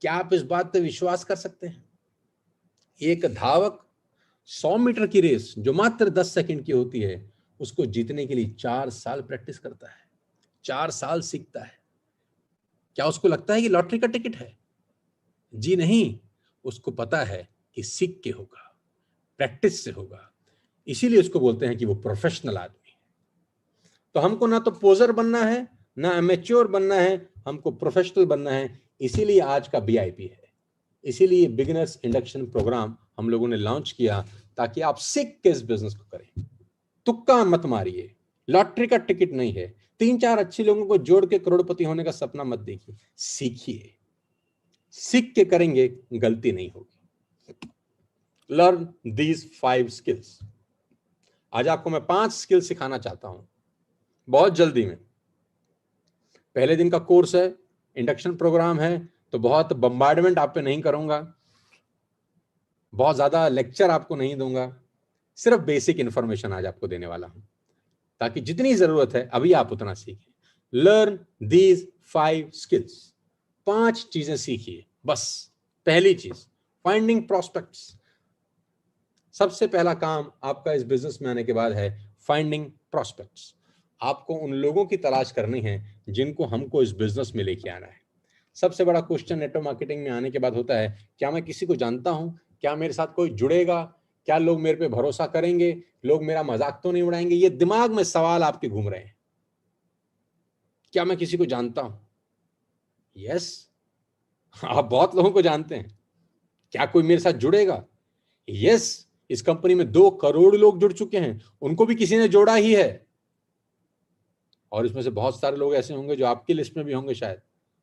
क्या आप इस बात पर विश्वास कर सकते हैं? एक धावक 100 मीटर की रेस जो मात्र 10 सेकंड की होती है, उसको जीतने के लिए 4 साल प्रैक्टिस करता है, 4 साल सीखता है। क्या उसको लगता है कि लॉटरी का टिकट है? जी नहीं, उसको पता है कि सीख के होगा, प्रैक्टिस से होगा। इसीलिए उसको बोलते हैं कि वो प्रोफेशनल आदमी है। तो हमको ना तो पोजर बनना है, ना अमेच्योर बनना है, हमको प्रोफेशनल बनना है। इसीलिए आज का बीआईपी है, इसीलिए बिगिनर्स इंडक्शन प्रोग्राम हम लोगों ने लॉन्च किया, ताकि आप सीख के इस बिजनेस को करें। तुक्का मत मारिए, लॉटरी का टिकट नहीं है। 3-4 अच्छे लोगों को जोड़ के करोड़पति होने का सपना मत देखिए, सीखिए। सीख के करेंगे, गलती नहीं होगी। Learn these 5 skills. आज आपको मैं 5 स्किल सिखाना चाहता हूं, बहुत जल्दी में। पहले दिन का कोर्स है, इंडक्शन प्रोग्राम है, तो बहुत बम्बार्डमेंट आप पे नहीं करूंगा, बहुत ज्यादा लेक्चर आपको नहीं दूंगा, सिर्फ बेसिक इंफॉर्मेशन आज आपको देने वाला हूं, ताकि जितनी जरूरत है अभी आप उतना सीखें। Learn these 5 skills. 5 चीजें सीखिए बस। पहली चीज, फाइंडिंग प्रोस्पेक्ट्स। सबसे पहला काम आपका इस बिजनेस में आने के बाद है फाइंडिंग प्रोस्पेक्ट्स। आपको उन लोगों की तलाश करनी है जिनको हमको इस बिजनेस में लेके आना है। सबसे बड़ा क्वेश्चन नेटवर्क मार्केटिंग में आने के बाद होता है, क्या मैं किसी को जानता हूं? क्या मेरे साथ कोई जुड़ेगा? क्या लोग मेरे पे भरोसा करेंगे? लोग मेरा मजाक तो नहीं उड़ाएंगे? ये दिमाग में सवाल आपके घूम रहे हैं। क्या मैं किसी को जानता हूं? यस, आप बहुत लोगों को जानते हैं। क्या कोई मेरे साथ जुड़ेगा? यस, इस कंपनी में 2 करोड़ लोग जुड़ चुके हैं, उनको भी किसी ने जोड़ा ही है। और इसमें से बहुत सारे लोग ऐसे होंगे जो आपकी लिस्ट में भी होंगे, शायद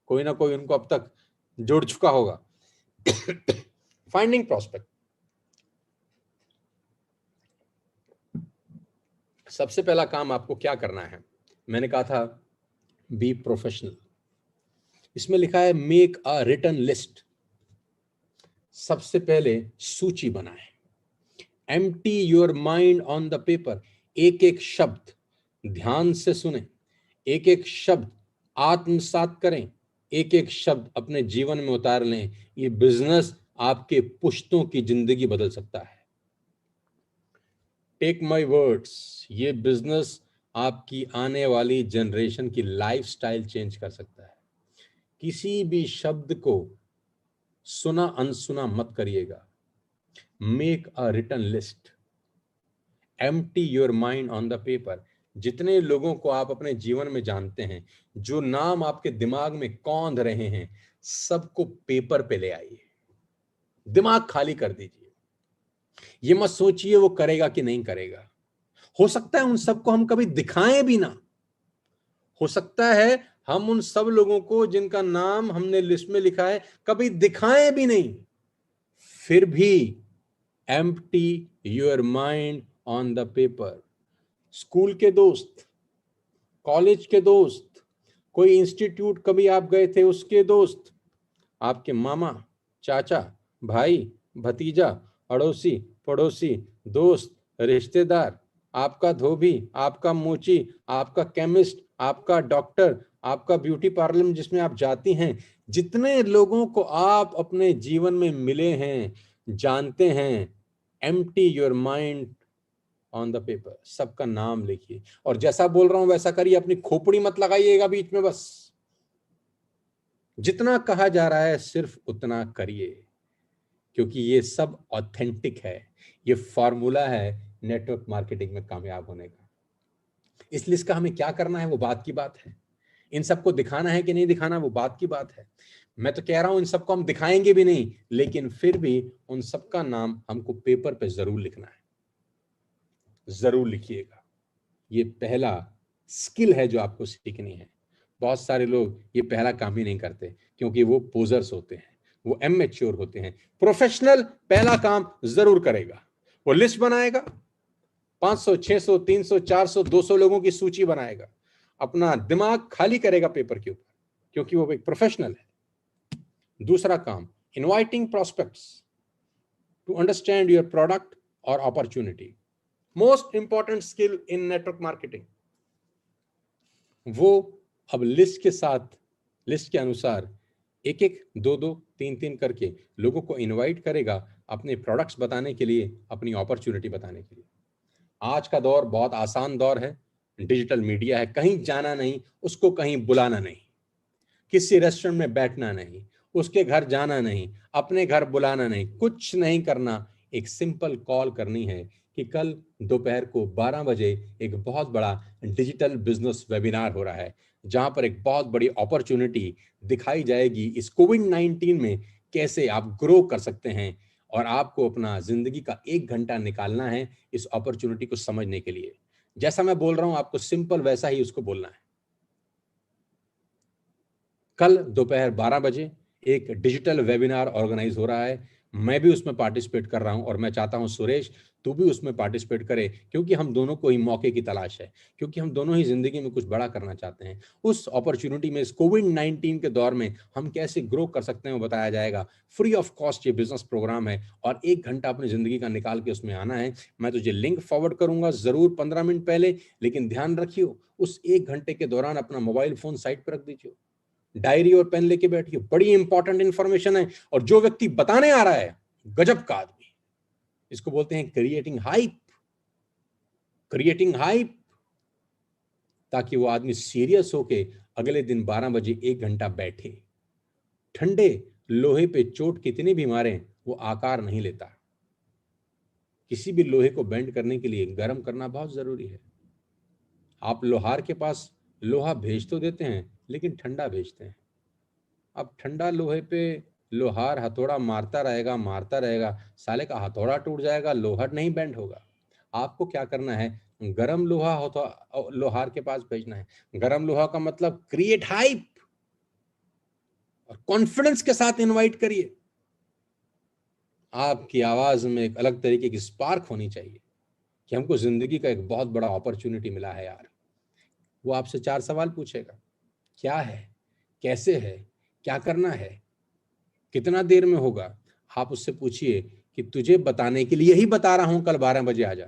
कोई ना कोई उनको अब तक जोड़ चुका होगा। Finding prospect. सबसे पहला काम आपको क्या करना है? मैंने कहा था बी प्रोफेशनल। इसमें लिखा है मेक अ रिटन लिस्ट। सबसे पहले सूची बनाएं। Empty your mind on the paper. एक एक शब्द ध्यान से सुने, एक एक शब्द आत्मसात करें, एक एक शब्द अपने जीवन में उतार लें। ये बिजनेस आपके पुश्तों की जिंदगी बदल सकता है। टेक माय वर्ड्स, ये बिजनेस आपकी आने वाली जनरेशन की लाइफस्टाइल चेंज कर सकता है। किसी भी शब्द को सुना अनसुना मत करिएगा। Make a written list. Empty your mind on the paper. जितने लोगों को आप अपने जीवन में जानते हैं, जो नाम आपके दिमाग में कौंध रहे हैं, सबको पेपर पे ले आइए। दिमाग खाली कर दीजिए। ये मत सोचिए वो करेगा कि नहीं करेगा। हो सकता है उन सबको हम कभी दिखाएं भी ना। हो सकता है हम उन सब लोगों को जिनका नाम हमने लिस्ट में लिखा है कभी दिखाएं भी नहीं। फिर भी empty your mind on the paper. School के दोस्त, कॉलेज के दोस्त, कोई इंस्टीट्यूट कभी आप गए थे उसके दोस्त, आपके मामा, चाचा, भाई, भतीजा, अड़ोसी, पड़ोसी, दोस्त, रिश्तेदार, आपका धोबी, आपका मोची, आपका केमिस्ट, आपका डॉक्टर, आपका ब्यूटी पार्लर जिसमें आप जाती हैं, जितने लोगों को आप अपने जीवन में मिले हैं, जानते हैं, empty your mind on the paper. सबका नाम लिखिए और जैसा बोल रहा हूं वैसा करिए। अपनी खोपड़ी मत लगाइएगा बीच में। बस जितना कहा जा रहा है सिर्फ उतना करिए, क्योंकि ये सब ऑथेंटिक है। ये फॉर्मूला है नेटवर्क मार्केटिंग में कामयाब होने का। इस लिस्ट का हमें क्या करना है वो बात की बात है। इन सबको दिखाना है कि नहीं दिखाना वो बात की बात है। मैं तो कह रहा हूं इन सबको हम दिखाएंगे भी नहीं, लेकिन फिर भी उन सबका नाम हमको पेपर पे जरूर लिखना है। जरूर लिखिएगा। ये पहला स्किल है जो आपको सीखनी है। बहुत सारे लोग ये पहला काम ही नहीं करते क्योंकि वो पोजर्स होते हैं, वो इमैच्योर होते हैं। प्रोफेशनल पहला काम जरूर करेगा, वो लिस्ट बनाएगा, 500, 600, 300, 400, 200 लोगों की सूची बनाएगा, अपना दिमाग खाली करेगा पेपर के ऊपर, क्योंकि वो एक प्रोफेशनल है। दूसरा काम, inviting prospects to understand your product और opportunity. Most important skill in network marketing. वो अब लिस्ट के साथ, लिस्ट के अनुसार एक एक, दो दो, तीन तीन करके लोगों को इनवाइट करेगा अपने प्रोडक्ट्स बताने के लिए, अपनी अपॉर्चुनिटी बताने के लिए। आज का दौर बहुत आसान दौर है, डिजिटल मीडिया है। कहीं जाना नहीं, उसको कहीं बुलाना नहीं, किसी रेस्टोरेंट में बैठना नहीं, उसके घर जाना नहीं, अपने घर बुलाना नहीं, कुछ नहीं करना। एक सिंपल कॉल करनी है कि कल दोपहर को 12 बजे एक बहुत बड़ा डिजिटल बिजनेस वेबिनार हो रहा है, जहां पर एक बहुत बड़ी अपॉर्चुनिटी दिखाई जाएगी। इस कोविड-19 में कैसे आप ग्रो कर सकते हैं, और आपको अपना जिंदगी का 1 घंटा निकालना है इस अपॉर्चुनिटी को समझने के लिए। जैसा मैं बोल रहा हूं, आपको सिंपल वैसा ही उसको बोलना है। कल दोपहर 12 बजे एक डिजिटल वेबिनार ऑर्गेनाइज हो रहा है, मैं भी उसमें पार्टिसिपेट कर रहा हूं, और मैं चाहता हूं सुरेश तू भी उसमें पार्टिसिपेट करे, क्योंकि हम दोनों को ही मौके की तलाश है, क्योंकि हम दोनों ही जिंदगी में कुछ बड़ा करना चाहते हैं। उस अपॉर्चुनिटी में, इस कोविड-19 के दौर में हम कैसे ग्रो कर सकते हैं वो बताया जाएगा। फ्री ऑफ कॉस्ट ये बिजनेस प्रोग्राम है, और 1 घंटा अपनी जिंदगी का निकाल के उसमें आना है। मैं तुझे लिंक फॉरवर्ड करूंगा जरूर 15 मिनट पहले, लेकिन ध्यान रखियो उस 1 घंटे के दौरान अपना मोबाइल फोन साइड पर रख दीजिए, डायरी और पेन लेके बैठिए। बड़ी इंपॉर्टेंट इंफॉर्मेशन है, और जो व्यक्ति बताने आ रहा है गजब का आदमी। इसको बोलते हैं क्रिएटिंग हाइप। क्रिएटिंग हाइप, ताकि वो आदमी सीरियस होके अगले दिन 12 बजे 1 घंटा बैठे। ठंडे लोहे पे चोट कितनी भी मारे, वो आकार नहीं लेता। किसी भी लोहे को बेंड करने के लिए गर्म करना बहुत जरूरी है। आप लोहार के पास लोहा भेज तो देते हैं, लेकिन ठंडा भेजते हैं। अब ठंडा लोहे पे लोहार हथौड़ा मारता रहेगा, साले का हथौड़ा टूट जाएगा, लोहा नहीं बेंड होगा। आपको क्या करना है, गरम लोहा लोहार के पास भेजना है। गरम लोहा का मतलब क्रिएट हाइप, और कॉन्फिडेंस के साथ इनवाइट करिए। आपकी आवाज में एक अलग तरीके की स्पार्क होनी चाहिए कि हमको जिंदगी का एक बहुत बड़ा अपॉर्चुनिटी मिला है यार। वो आपसे 4 सवाल पूछेगा, क्या है, कैसे है, क्या करना है, कितना देर में होगा। आप उससे पूछिए कि तुझे बताने के लिए ही बता रहा हूं, कल 12 बजे आ जा।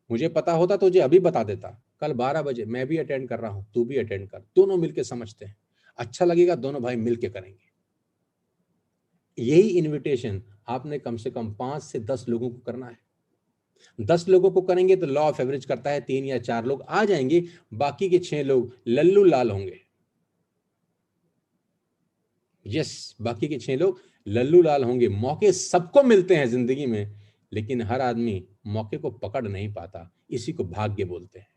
मुझे पता होता तुझे अभी बता देता। कल 12 बजे मैं भी अटेंड कर रहा हूं, तू भी अटेंड कर, दोनों मिलके समझते हैं, अच्छा लगेगा, दोनों भाई मिलके करेंगे। यही इनविटेशन आपने कम से कम 5 से 10 लोगों को करना है। 10 लोगों को करेंगे तो लॉ ऑफ एवरेज करता है 3 या 4 लोग आ जाएंगे, बाकी के 6 लोग लल्लू लाल होंगे। यस, बाकी के 6 लोग लल्लू लाल होंगे। मौके सबको मिलते हैं जिंदगी में, लेकिन हर आदमी मौके को पकड़ नहीं पाता, इसी को भाग्य बोलते हैं।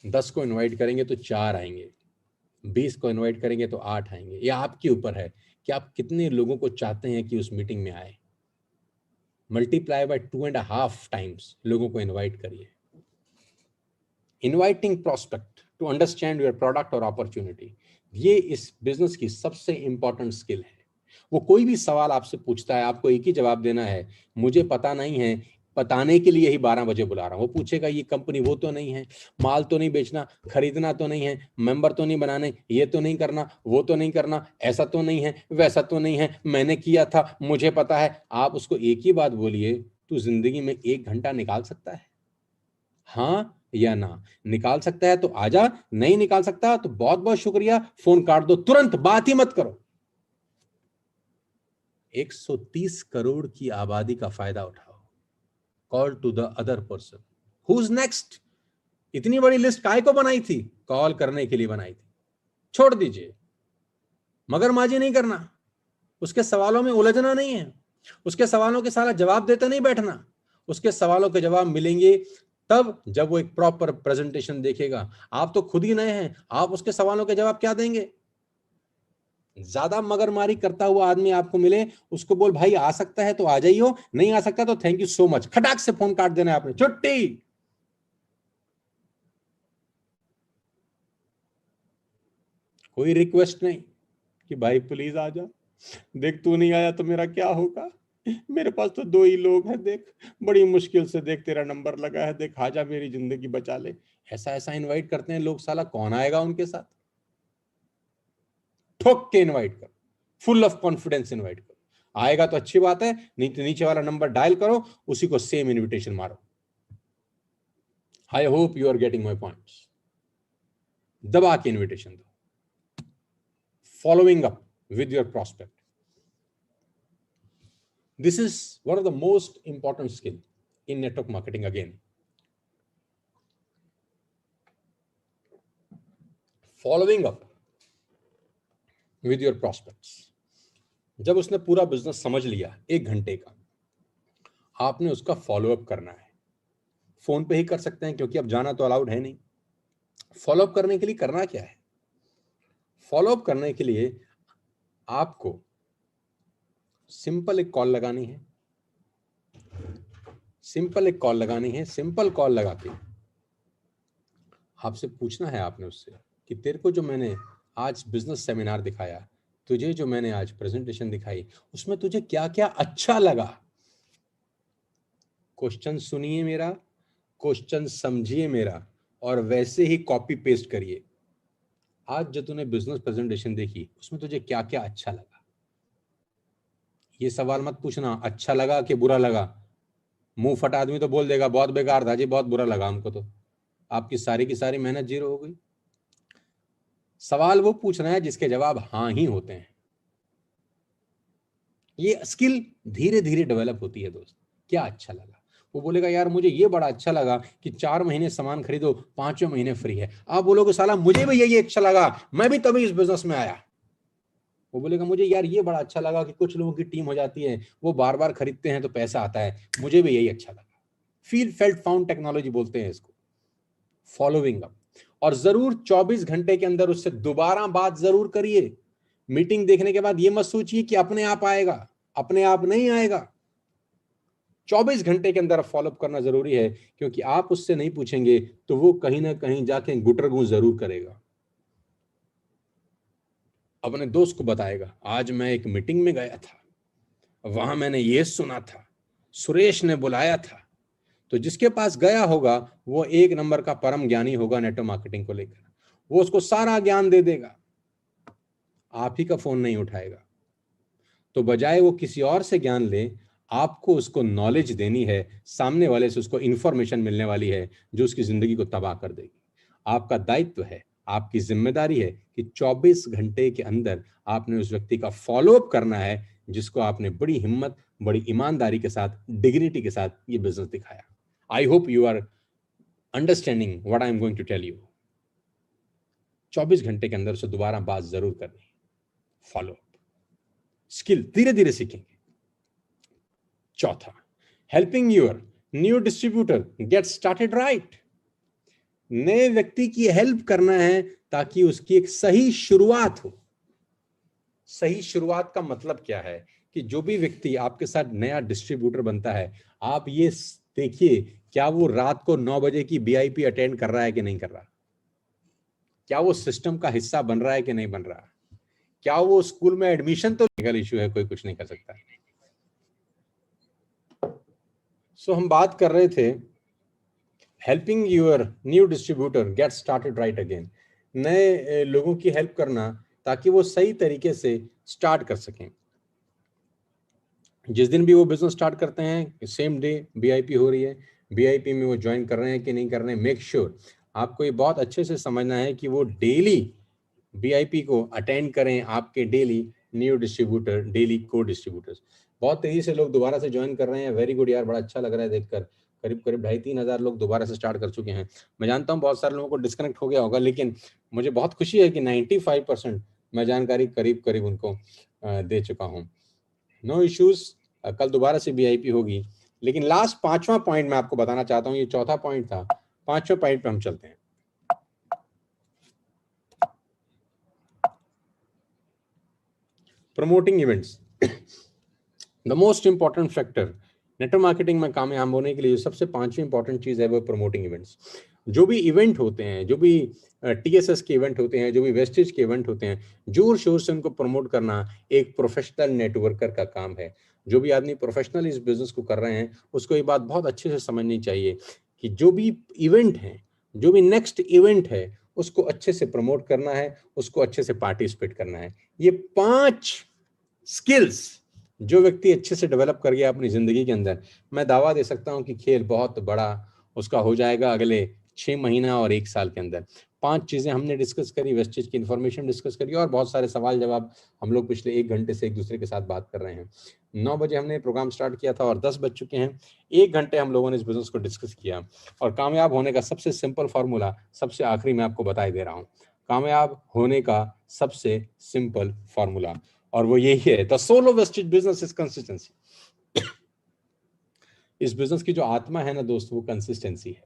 10 को इनवाइट करेंगे तो 4 आएंगे, 20 को इनवाइट करेंगे तो 8 आएंगे। ये आपके ऊपर है कि आप कितने लोगों को चाहते हैं कि उस मीटिंग में आए। मल्टीप्लाई बाय 2.5 टाइम्स लोगों को इनवाइट करिए। Inviting prospect to understand your product और अपॉर्चुनिटी, ये इस बिजनेस की सबसे इंपॉर्टेंट स्किल है। वो कोई भी सवाल आपसे पूछता है, आपको एक ही जवाब देना है, मुझे पता नहीं है, बताने के लिए ही 12 बजे बुला रहा हूं। वो पूछेगा ये कंपनी वो तो नहीं है, माल तो नहीं बेचना, खरीदना तो नहीं है, मेंबर तो नहीं बनाने, ये तो नहीं करना, वो तो नहीं करना, ऐसा तो नहीं है, वैसा तो नहीं है, मैंने किया था, मुझे पता है। आप उसको एक ही बात बोलिए, तू जिंदगी में 1 घंटा निकाल सकता है, हाँ या ना? निकाल सकता है तो आजा, नहीं निकाल सकता तो बहुत बहुत शुक्रिया, फोन काट दो, तुरंत बात ही मत करो। 130 करोड़ की आबादी का फायदा उठाओ। Call to the other person, who is next. इतनी बड़ी लिस्ट काहे को बनाई थी? कॉल करने के लिए बनाई थी। छोड़ दीजिए, मगरमाजी नहीं करना, उसके सवालों में उलझना नहीं है, उसके सवालों के सारा जवाब देते नहीं बैठना। उसके सवालों के जवाब मिलेंगे तब जब वो एक प्रॉपर प्रेजेंटेशन देखेगा। आप तो खुद ही नए हैं, आप उसके सवालों के जवाब क्या देंगे? ज्यादा मगरमारी करता हुआ आदमी आपको मिले, उसको बोल भाई आ सकता है तो आ जाइयो, नहीं आ सकता तो थैंक यू सो मच, खटाक से फोन काट देना है आपने, छुट्टी। कोई रिक्वेस्ट नहीं कि भाई प्लीज आ जा, देख तू नहीं आया तो मेरा क्या होगा, मेरे पास तो 2 ही लोग हैं, देख बड़ी मुश्किल से देख तेरा नंबर लगा है, देख आजा मेरी जिंदगी बचा ले। ऐसा ऐसा इनवाइट करते हैं लोग, साला कौन आएगा उनके साथ। ठोक के इनवाइट करो, फुल ऑफ कॉन्फिडेंस इनवाइट करो, आएगा तो अच्छी बात है, नहीं तो नीचे वाला नंबर डायल करो, उसी को सेम इनविटेशन मारो। I hope you are getting my points. दबा के इनविटेशन दो। Following up with your prospect, this is one of the most important skill in network marketing again. Following up with your prospects. जब उसने पूरा business समझ लिया 1 घंटे का, आपने उसका फॉलो अप करना है। फोन पे ही कर सकते हैं क्योंकि अब जाना तो अलाउड है नहीं। फॉलो अप करने के लिए करना क्या है? फॉलो अप करने के लिए आपको सिंपल एक कॉल लगानी है, सिंपल कॉल लगा के आपसे पूछना है आपने उससे कि तेरे को जो मैंने आज बिजनेस सेमिनार दिखाया, तुझे जो मैंने आज प्रेजेंटेशन दिखाई, उसमें तुझे क्या क्या अच्छा लगा। क्वेश्चन सुनिए मेरा, क्वेश्चन समझिए मेरा, और वैसे ही कॉपी पेस्ट करिए। आज जो तूने बिजनेस प्रेजेंटेशन देखी उसमें तुझे क्या क्या अच्छा लगा। ये सवाल मत पूछना अच्छा लगा कि बुरा लगा। मुंह फटा आदमी तो बोल देगा बहुत बेकार था जी, बहुत बुरा लगा हमको, तो आपकी सारी की सारी मेहनत जीरो हो गई। सवाल वो पूछना है जिसके जवाब हाँ ही होते हैं। ये स्किल धीरे धीरे डेवलप होती है दोस्त। क्या अच्छा लगा? वो बोलेगा यार मुझे ये बड़ा अच्छा लगा कि 4 महीने सामान खरीदो, 5वें महीने फ्री है। आप बोलोगे साला मुझे भी यही अच्छा लगा, मैं भी तभी इस बिजनेस में आया। वो बोलेगा मुझे यार ये बड़ा अच्छा लगा कि कुछ लोगों की टीम हो जाती है, वो बार बार खरीदते हैं तो पैसा आता है, मुझे भी यही अच्छा लगा। फील फेल्ट फाउंड टेक्नोलॉजी बोलते हैं इसको, फॉलोइंग अप। और जरूर 24 घंटे के अंदर उससे दोबारा बात जरूर करिए। मीटिंग देखने के बाद ये मत सोचिए कि अपने आप आएगा, अपने आप नहीं आएगा। 24 घंटे के अंदर फॉलोअप करना जरूरी है, क्योंकि आप उससे नहीं पूछेंगे तो वो कहीं ना कहीं जाके गुटरगू जरूर करेगा, अपने दोस्त को बताएगा आज मैं एक मीटिंग में गया था, वहां मैंने ये सुना था, सुरेश ने बुलाया था। तो जिसके पास गया होगा वो 1 नंबर का परम ज्ञानी होगा नेटवर्क मार्केटिंग को लेकर, वो उसको सारा ज्ञान दे देगा, आप ही का फोन नहीं उठाएगा। तो बजाय वो किसी और से ज्ञान ले, आपको उसको नॉलेज देनी है, सामने वाले से उसको इंफॉर्मेशन मिलने वाली है जो उसकी जिंदगी को तबाह कर देगी। आपका दायित्व है, आपकी जिम्मेदारी है कि 24 घंटे के अंदर आपने उस व्यक्ति का फॉलोअप करना है जिसको आपने बड़ी हिम्मत, बड़ी ईमानदारी के साथ, डिग्निटी के साथ ये बिजनेस दिखाया। I hope you are understanding what I am going to tell you. 24 घंटे के अंदर से दोबारा बात जरूर करनी। फॉलो स्किल धीरे धीरे सीखेंगे। चौथा, helping your new distributor get started right. नए व्यक्ति की हेल्प करना है ताकि उसकी एक सही शुरुआत हो। सही शुरुआत का मतलब क्या है कि जो भी व्यक्ति आपके साथ नया डिस्ट्रीब्यूटर बनता है, आप ये देखिए क्या वो रात को 9 बजे की बीआईपी अटेंड कर रहा है कि नहीं कर रहा, क्या वो सिस्टम का हिस्सा बन रहा है कि नहीं बन रहा, क्या वो स्कूल में एडमिशन, तो लीगल इश्यू है, कोई कुछ नहीं कर सकता। सो हम बात कर रहे थे helping your new distributor get started right again. नए लोगों की हेल्प करना ताकि वो सही तरीके से स्टार्ट कर सकें। जिस दिन भी वो बिजनेस स्टार्ट करते हैं सेम डे बीआईपी हो रही है, बीआईपी में वो ज्वाइन कर रहे हैं कि नहीं कर रहे हैं, मेक श्योर आपको ये बहुत अच्छे से समझना है कि वो डेली बीआईपी को अटेंड करें, आपके डेली न्यू डिस्ट्रीब्यूटर, डेली को डिस्ट्रीब्यूटर्स। बहुत तेजी से लोग दोबारा से ज्वाइन कर रहे हैं, वेरी गुड यार, बड़ा अच्छा लग रहा है देखकर। करीब करीब 2,500-3,000 लोग दोबारा से स्टार्ट कर चुके हैं। मैं जानता हूँ बहुत सारे लोगों को डिस्कनेक्ट हो गया होगा, लेकिन मुझे बहुत खुशी है कि 95% मैं जानकारी करीब करीब उनको दे चुका हूँ। नो इश्यूज, कल दोबारा से बीआईपी होगी। लेकिन लास्ट 5वां पॉइंट मैं आपको बताना चाहता हूँ, ये चौथा पॉइंट था, 5वें पॉइंट पे हम चलते हैं। Promoting events, the most important factor network marketing में कामयाब होने के लिए जो सबसे पांचवी इंपॉर्टेंट चीज है वो प्रमोटिंग इवेंट्स। जो भी इवेंट होते हैं, जो भी टीएसएस के इवेंट होते हैं, जो भी वेस्टेज के इवेंट होते हैं, जोर शोर से उनको प्रमोट करना एक प्रोफेशनल नेटवर्कर का काम है। जो भी आदमी प्रोफेशनल इस बिजनेस को कर रहे हैं उसको ये बात बहुत अच्छे से समझनी चाहिए कि जो भी इवेंट है, जो भी नेक्स्ट इवेंट है, उसको अच्छे से प्रमोट करना है, उसको अच्छे से पार्टिसिपेट करना है। ये 5 स्किल्स जो व्यक्ति अच्छे से डेवलप कर गया अपनी जिंदगी के अंदर, मैं दावा दे सकता हूं कि खेल बहुत बड़ा उसका हो जाएगा अगले 6 महीना और 1 साल के अंदर। 5 चीजें हमने डिस्कस करी, वेस्टेज की इंफॉर्मेशन डिस्कस करी और बहुत सारे सवाल जवाब हम लोग पिछले 1 घंटे से एक दूसरे के साथ बात कर रहे हैं। 9 बजे हमने प्रोग्राम स्टार्ट किया था और 10 बज चुके हैं। 1 घंटे हम लोगों ने इस बिजनेस को डिस्कस किया और कामयाब होने का सबसे सिंपल फॉर्मूला सबसे आखिरी में आपको बताई दे रहा हूं। कामयाब होने का सबसे सिंपल फॉर्मूला, और वो यही है, the soul of Vestige business is consistency. इस बिजनेस की जो आत्मा है ना दोस्त, वो कंसिस्टेंसी है।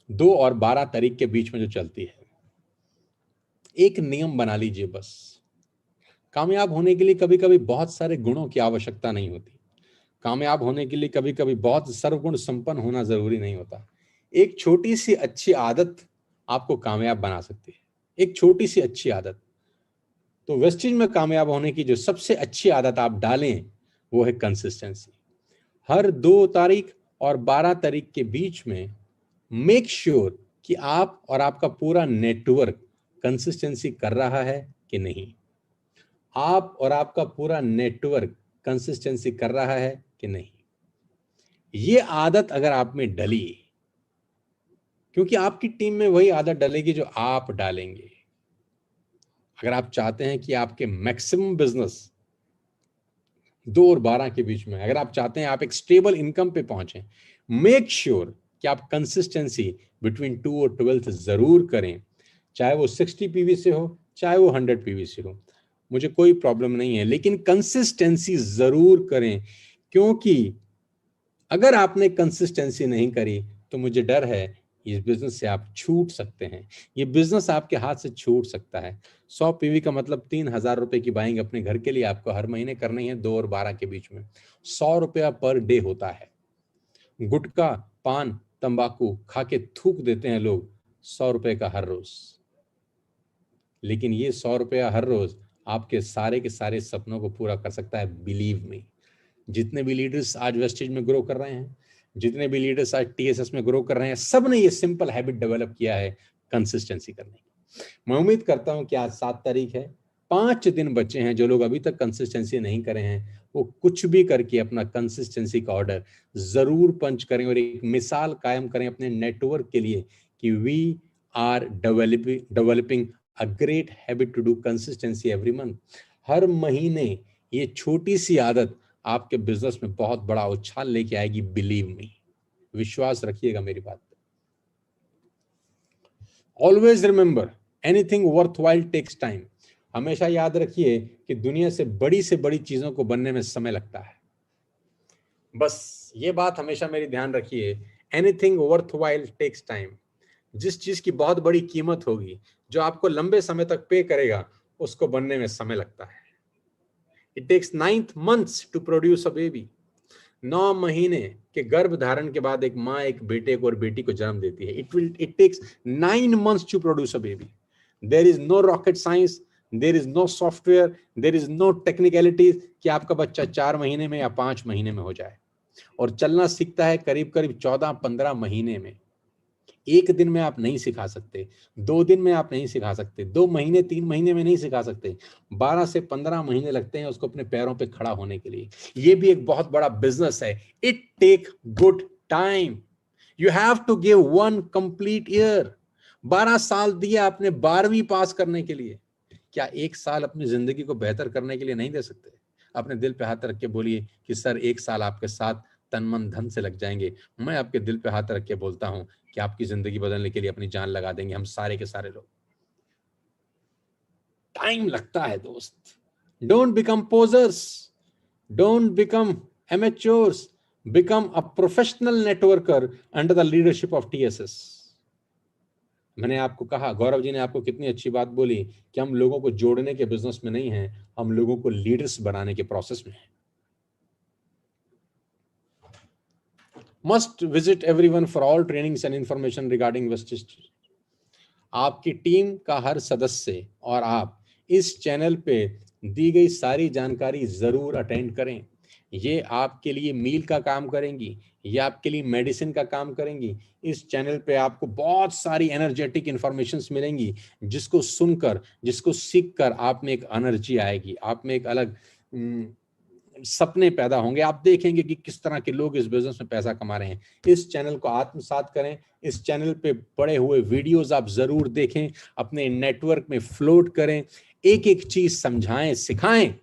2 और 12 तारीख के बीच में जो चलती है, एक नियम बना लीजिए बस। कामयाब होने के लिए कभी कभी बहुत सारे गुणों की आवश्यकता नहीं होती। कामयाब होने के लिए कभी कभी बहुत सर्वगुण संपन्न होना जरूरी नहीं होता। एक छोटी सी अच्छी आदत आपको कामयाब बना सकती है, एक छोटी सी अच्छी आदत। तो वेस्टेज में कामयाब होने की जो सबसे अच्छी आदत आप डालें वो है कंसिस्टेंसी। हर 2 तारीख और 12 तारीख के बीच में मेक श्योर कि आप और आपका पूरा नेटवर्क कंसिस्टेंसी कर रहा है कि नहीं। आप और आपका पूरा नेटवर्क कंसिस्टेंसी कर रहा है कि नहीं। ये आदत अगर आप में डली, क्योंकि आपकी टीम में वही आदत डलेगी जो आप डालेंगे। अगर आप चाहते हैं कि आपके मैक्सिमम बिजनेस 2 और 12 के बीच में, अगर आप चाहते हैं आप एक स्टेबल इनकम पे पहुंचे, मेक श्योर कि आप कंसिस्टेंसी बिटवीन 2 और 12 जरूर करें। चाहे वो 60 पीवी से हो, चाहे वो 100 पीवी से हो, मुझे कोई प्रॉब्लम नहीं है, लेकिन कंसिस्टेंसी जरूर करें। क्योंकि अगर आपने कंसिस्टेंसी नहीं करी तो मुझे डर है इस बिजनेस से आप छूट सकते हैं। ये बिजनेस आपके हाथ से छूट सकता है। 100 पीवी का मतलब 3,000 रुपए की बाइंग अपने घर के लिए आपको हर महीने करनी है 2 और 12 के बीच में। 100 रुपया पर डे होता है। गुटखा, पान, तंबाकू खा के थूक देते हैं लोग 100 रुपए का हर रोज, लेकिन ये 100 रुपया हर रोज आपके सारे के सारे सपनों को पूरा कर सकता है। Believe me. जितने भी लीडर्स आज वेस्टेज में ग्रो कर रहे हैं, जितने भी लीडर्स आज टीएसएस में ग्रो कर रहे हैं, सब ने ये सिंपल हैबिट डेवलप किया है कंसिस्टेंसी करने की। मैं उम्मीद करता हूं कि आज 7 तारीख है, 5 दिन बचे हैं। जो लोग अभी तक कंसिस्टेंसी नहीं करे हैं वो कुछ भी करके अपना कंसिस्टेंसी का ऑर्डर जरूर पंच करें और एक मिसाल कायम करें अपने नेटवर्क के लिए कि we are developing a great habit to do consistency every month. हर महीने ये छोटी सी आदत आपके बिजनेस में बहुत बड़ा उछाल लेके आएगी। बिलीव मी, विश्वास रखिएगा मेरी बात पे। Always remember, anything worthwhile takes time. हमेशा याद रखिए कि दुनिया से बड़ी चीजों को बनने में समय लगता है। बस ये बात हमेशा मेरी ध्यान रखिए, एनीथिंग वर्थवाइल टेक्स टाइम। जिस चीज की बहुत बड़ी कीमत होगी, जो आपको लंबे समय तक पे करेगा, उसको बनने में समय लगता है। It takes 9 months to produce a baby. 9 महीने के गर्भ धारण के बाद एक माँ एक बेटे को और बेटी को जन्म देती है। It takes 9 months to produce a baby. There is no rocket science, there is no software, there is no technicalities कि आपका बच्चा 4 महीने में या 5 महीने में हो जाए। और चलना सीखता है करीब 14-15 महीने में। 1 दिन में आप नहीं सिखा सकते, 2 दिन में आप नहीं सिखा सकते, 2 महीने 3 महीने में नहीं सिखा सकते। 12 से 15 महीने लगते हैं उसको अपने पैरों पे खड़ा होने के लिए। ये भी एक बहुत बड़ा बिजनेस है। It take good time. You have to give 1 complete year. 12 साल दिया आपने 12वीं पास करने के लिए, क्या 1 साल अपनी जिंदगी को बेहतर करने के लिए नहीं दे सकते? अपने दिल पे हाथ रख के बोलिए कि सर 1 साल आपके साथ तन मन धन से लग जाएंगे। मैं आपके दिल पे हाथ रख के बोलता हूं कि आपकी जिंदगी बदलने के लिए अपनी जान लगा देंगे हम सारे के सारे लोग। टाइम लगता है दोस्त। Don't become posers, don't become amateurs, become a professional networker under the leadership of TSS. मैंने आपको कहा, गौरव जी ने आपको कितनी अच्छी बात बोली कि हम लोगों को जोड़ने के बिजनेस में नहीं हैं, हम लोगों को लीडर्स बनाने के प्रोसेस में हैं। Must visit everyone for all trainings and information regarding wastage. आपकी टीम का हर सदस्य और आप इस चैनल पे दी गई सारी जानकारी जरूर अटेंड करें। ये आपके लिए मील का काम करेंगी, ये आपके लिए मेडिसिन का काम करेंगी। इस चैनल पे आपको बहुत सारी एनर्जेटिक इंफॉर्मेशंस मिलेंगी, जिसको सुनकर, जिसको सीखकर आप में एक एनर्जी आएगी, आप में एक अलग सपने पैदा होंगे। आप देखेंगे कि किस तरह के लोग इस बिजनेस में पैसा कमा रहे हैं। इस चैनल को आत्मसात करें, इस चैनल पे पड़े हुए वीडियोस आप जरूर देखें, अपने नेटवर्क में फ्लोट करें, एक एक चीज समझाएं, सिखाएं,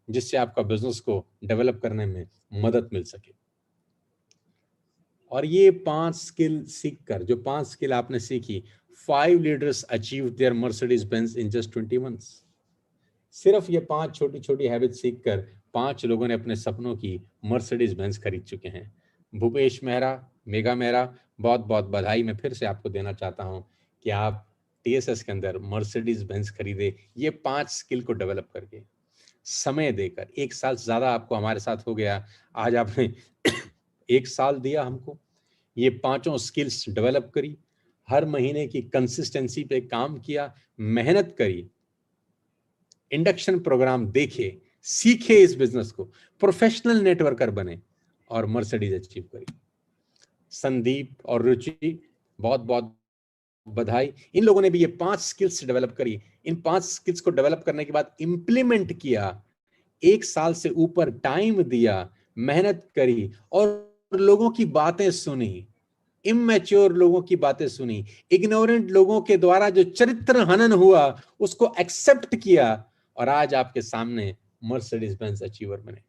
जिससे आपका बिजनेस को डेवलप करने में मदद मिल सके। और ये 5 स्किल सीखकर, जो 5 स्किल आपने सीखी, 5 leaders achieve their Mercedes Benz in just 20 months. सिर्फ ये 5 छोटी छोटी हैबिट सीखकर 5 लोगों ने अपने सपनों की मर्सिडीज बेंज खरीद चुके हैं। भूपेश मेहरा, मेघा मेहरा, बहुत बहुत बधाई मैं फिर से आपको देना चाहता हूं कि आप टीएसएस के अंदर मर्सिडीज बेंज खरीदे, ये 5 स्किल को डेवलप करके, समय देकर। 1 साल से ज्यादा आपको हमारे साथ हो गया, आज आपने 1 साल दिया हमको, ये 5 स्किल्स डेवलप करी, हर महीने की कंसिस्टेंसी पे काम किया, मेहनत करी, इंडक्शन प्रोग्राम देखे, सीखे, इस बिजनेस को, प्रोफेशनल नेटवर्कर बने और मर्सिडीज अचीव करी। संदीप और रुचि, बहुत बहुत बधाई। इन लोगों ने भी ये 5 स्किल्स डेवलप करी। इन 5 स्किल्स को डेवलप करने के बाद इंप्लीमेंट किया, 1 साल से ऊपर टाइम दिया, मेहनत करी और लोगों की बातें सुनी, इमैच्योर लोगों की बातें सुनी, इग्नोरेंट लोगों के द्वारा जो चरित्र हनन हुआ उसको एक्सेप्ट किया, और आज आपके सामने मर्सिडीज बेंज अचीवर बने।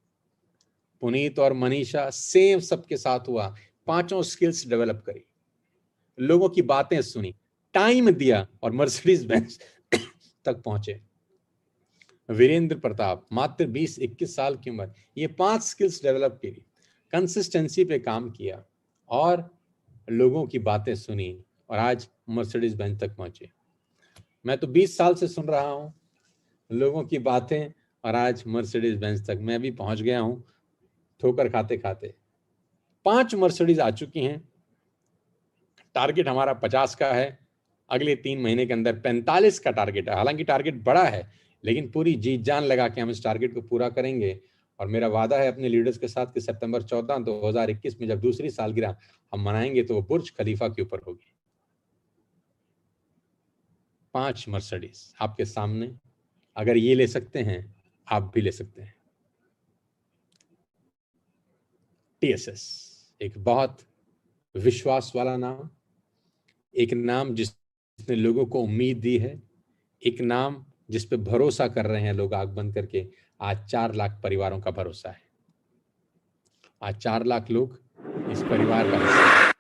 पुनीत और मनीषा, सेम सबके साथ हुआ, 5 स्किल्स डेवलप करी, लोगों की बातें सुनी, टाइम दिया और मर्सिडीज बेंज तक पहुंचे। वीरेंद्र प्रताप, मात्र 20-21 साल की उम्र, ये 5 स्किल्स डेवलप की, कंसिस्टेंसी पे काम किया और लोगों की बातें सुनी और आज मर्सिडीज बेंज तक पहुंचे। मैं तो 20 साल से सुन रहा हूं लोगों की बातें और आज मर्सिडीज बेंज तक मैं भी पहुंच गया हूं, ठोकर खाते खाते। 5 मर्सिडीज आ चुकी हैं, टारगेट हमारा 50 का है, अगले 3 महीने के अंदर 45 का टारगेट है। हालांकि टारगेट बड़ा है, लेकिन पूरी जी जान लगा के हम इस टारगेट को पूरा करेंगे। और मेरा वादा है अपने लीडर्स के साथ कि सितंबर 14, 2021 में जब दूसरी सालगिरह हम मनाएंगे तो वो बुर्ज खलीफा के ऊपर होगी। 5 मर्सिडीज आपके सामने, अगर ये ले सकते हैं आप भी ले सकते हैं। टीएसएस एक बहुत विश्वास वाला नाम, एक नाम जिसने लोगों को उम्मीद दी है, एक नाम जिस पे भरोसा कर रहे हैं लोग आंख बंद करके। आज 4 लाख परिवारों का भरोसा है, आज 4 लाख लोग इस परिवार का हिस्सा हैं।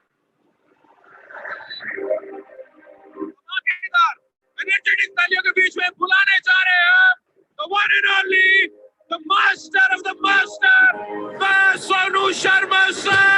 एनर्जेटिक तालियों के बीच में बुलाने जा रहे हैं the one and only, the master of the master, Sonu Sharma sir.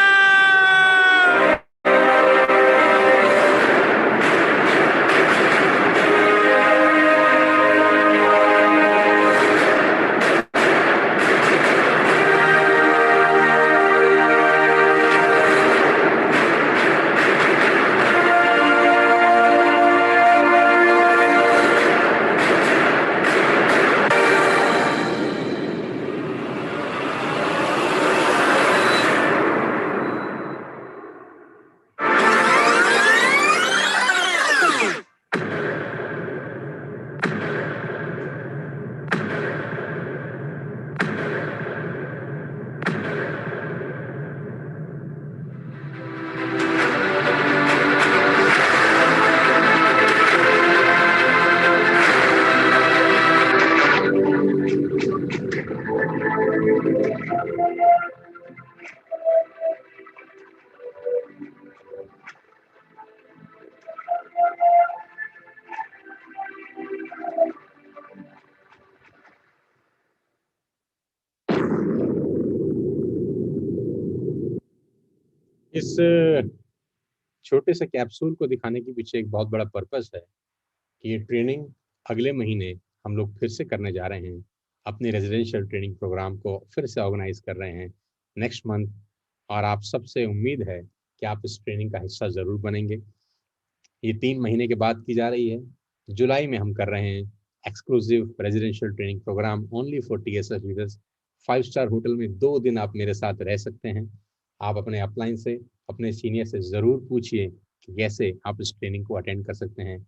इस छोटे से कैप्सूल को दिखाने के पीछे एक बहुत बड़ा पर्पस है कि ये ट्रेनिंग अगले महीने हम लोग फिर से करने जा रहे हैं। अपने रेजिडेंशियल ट्रेनिंग प्रोग्राम को फिर से ऑर्गेनाइज कर रहे हैं नेक्स्ट मंथ, और आप सबसे उम्मीद है कि आप इस ट्रेनिंग का हिस्सा ज़रूर बनेंगे। ये 3 महीने के बाद की जा रही है। जुलाई में हम कर रहे हैं exclusive residential training program only for TSS leaders. 5 star hotel में 2 दिन आप मेरे साथ रह सकते हैं। आप अपने अपलाइन से, अपने सीनियर से ज़रूर पूछिए कि कैसे आप इस ट्रेनिंग को अटेंड कर सकते हैं।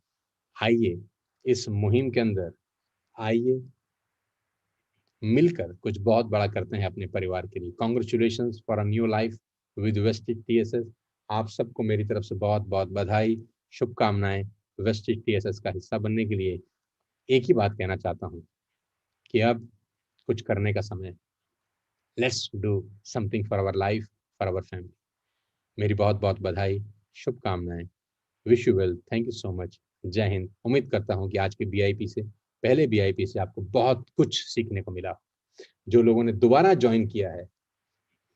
आइए इस मुहिम के अंदर आइए, मिलकर कुछ बहुत बड़ा करते हैं अपने परिवार के लिए। Congratulations for a new life with Vestige TSS. आप सबको मेरी तरफ से बहुत बहुत बधाई, शुभकामनाएं वेस्टिज टीएसएस का हिस्सा बनने के लिए। एक ही बात कहना चाहता हूं कि अब कुछ करने का समय है। Let's do something for our life, for our family. मेरी बहुत बहुत बधाई, शुभकामनाएं। Wish you well, thank you so much. जय हिंद। उम्मीद करता हूं कि आज के बीआईपी से, पहले बीआईपी से आपको बहुत कुछ सीखने को मिला। जो लोगों ने दोबारा ज्वाइन किया है,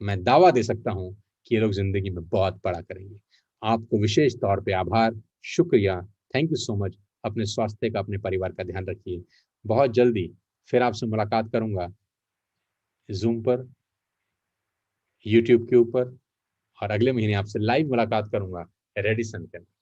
मैं दावा दे सकता हूं कि ये लोग जिंदगी में बहुत बड़ा करेंगे। आपको विशेष तौर पे आभार, शुक्रिया, थैंक यू सो मच। अपने स्वास्थ्य का, अपने परिवार का ध्यान रखिए। बहुत जल्दी फिर आपसे मुलाकात करूंगा जूम पर, यूट्यूब के ऊपर, और अगले महीने आपसे लाइव मुलाकात करूंगा रेडिसन के अंदर।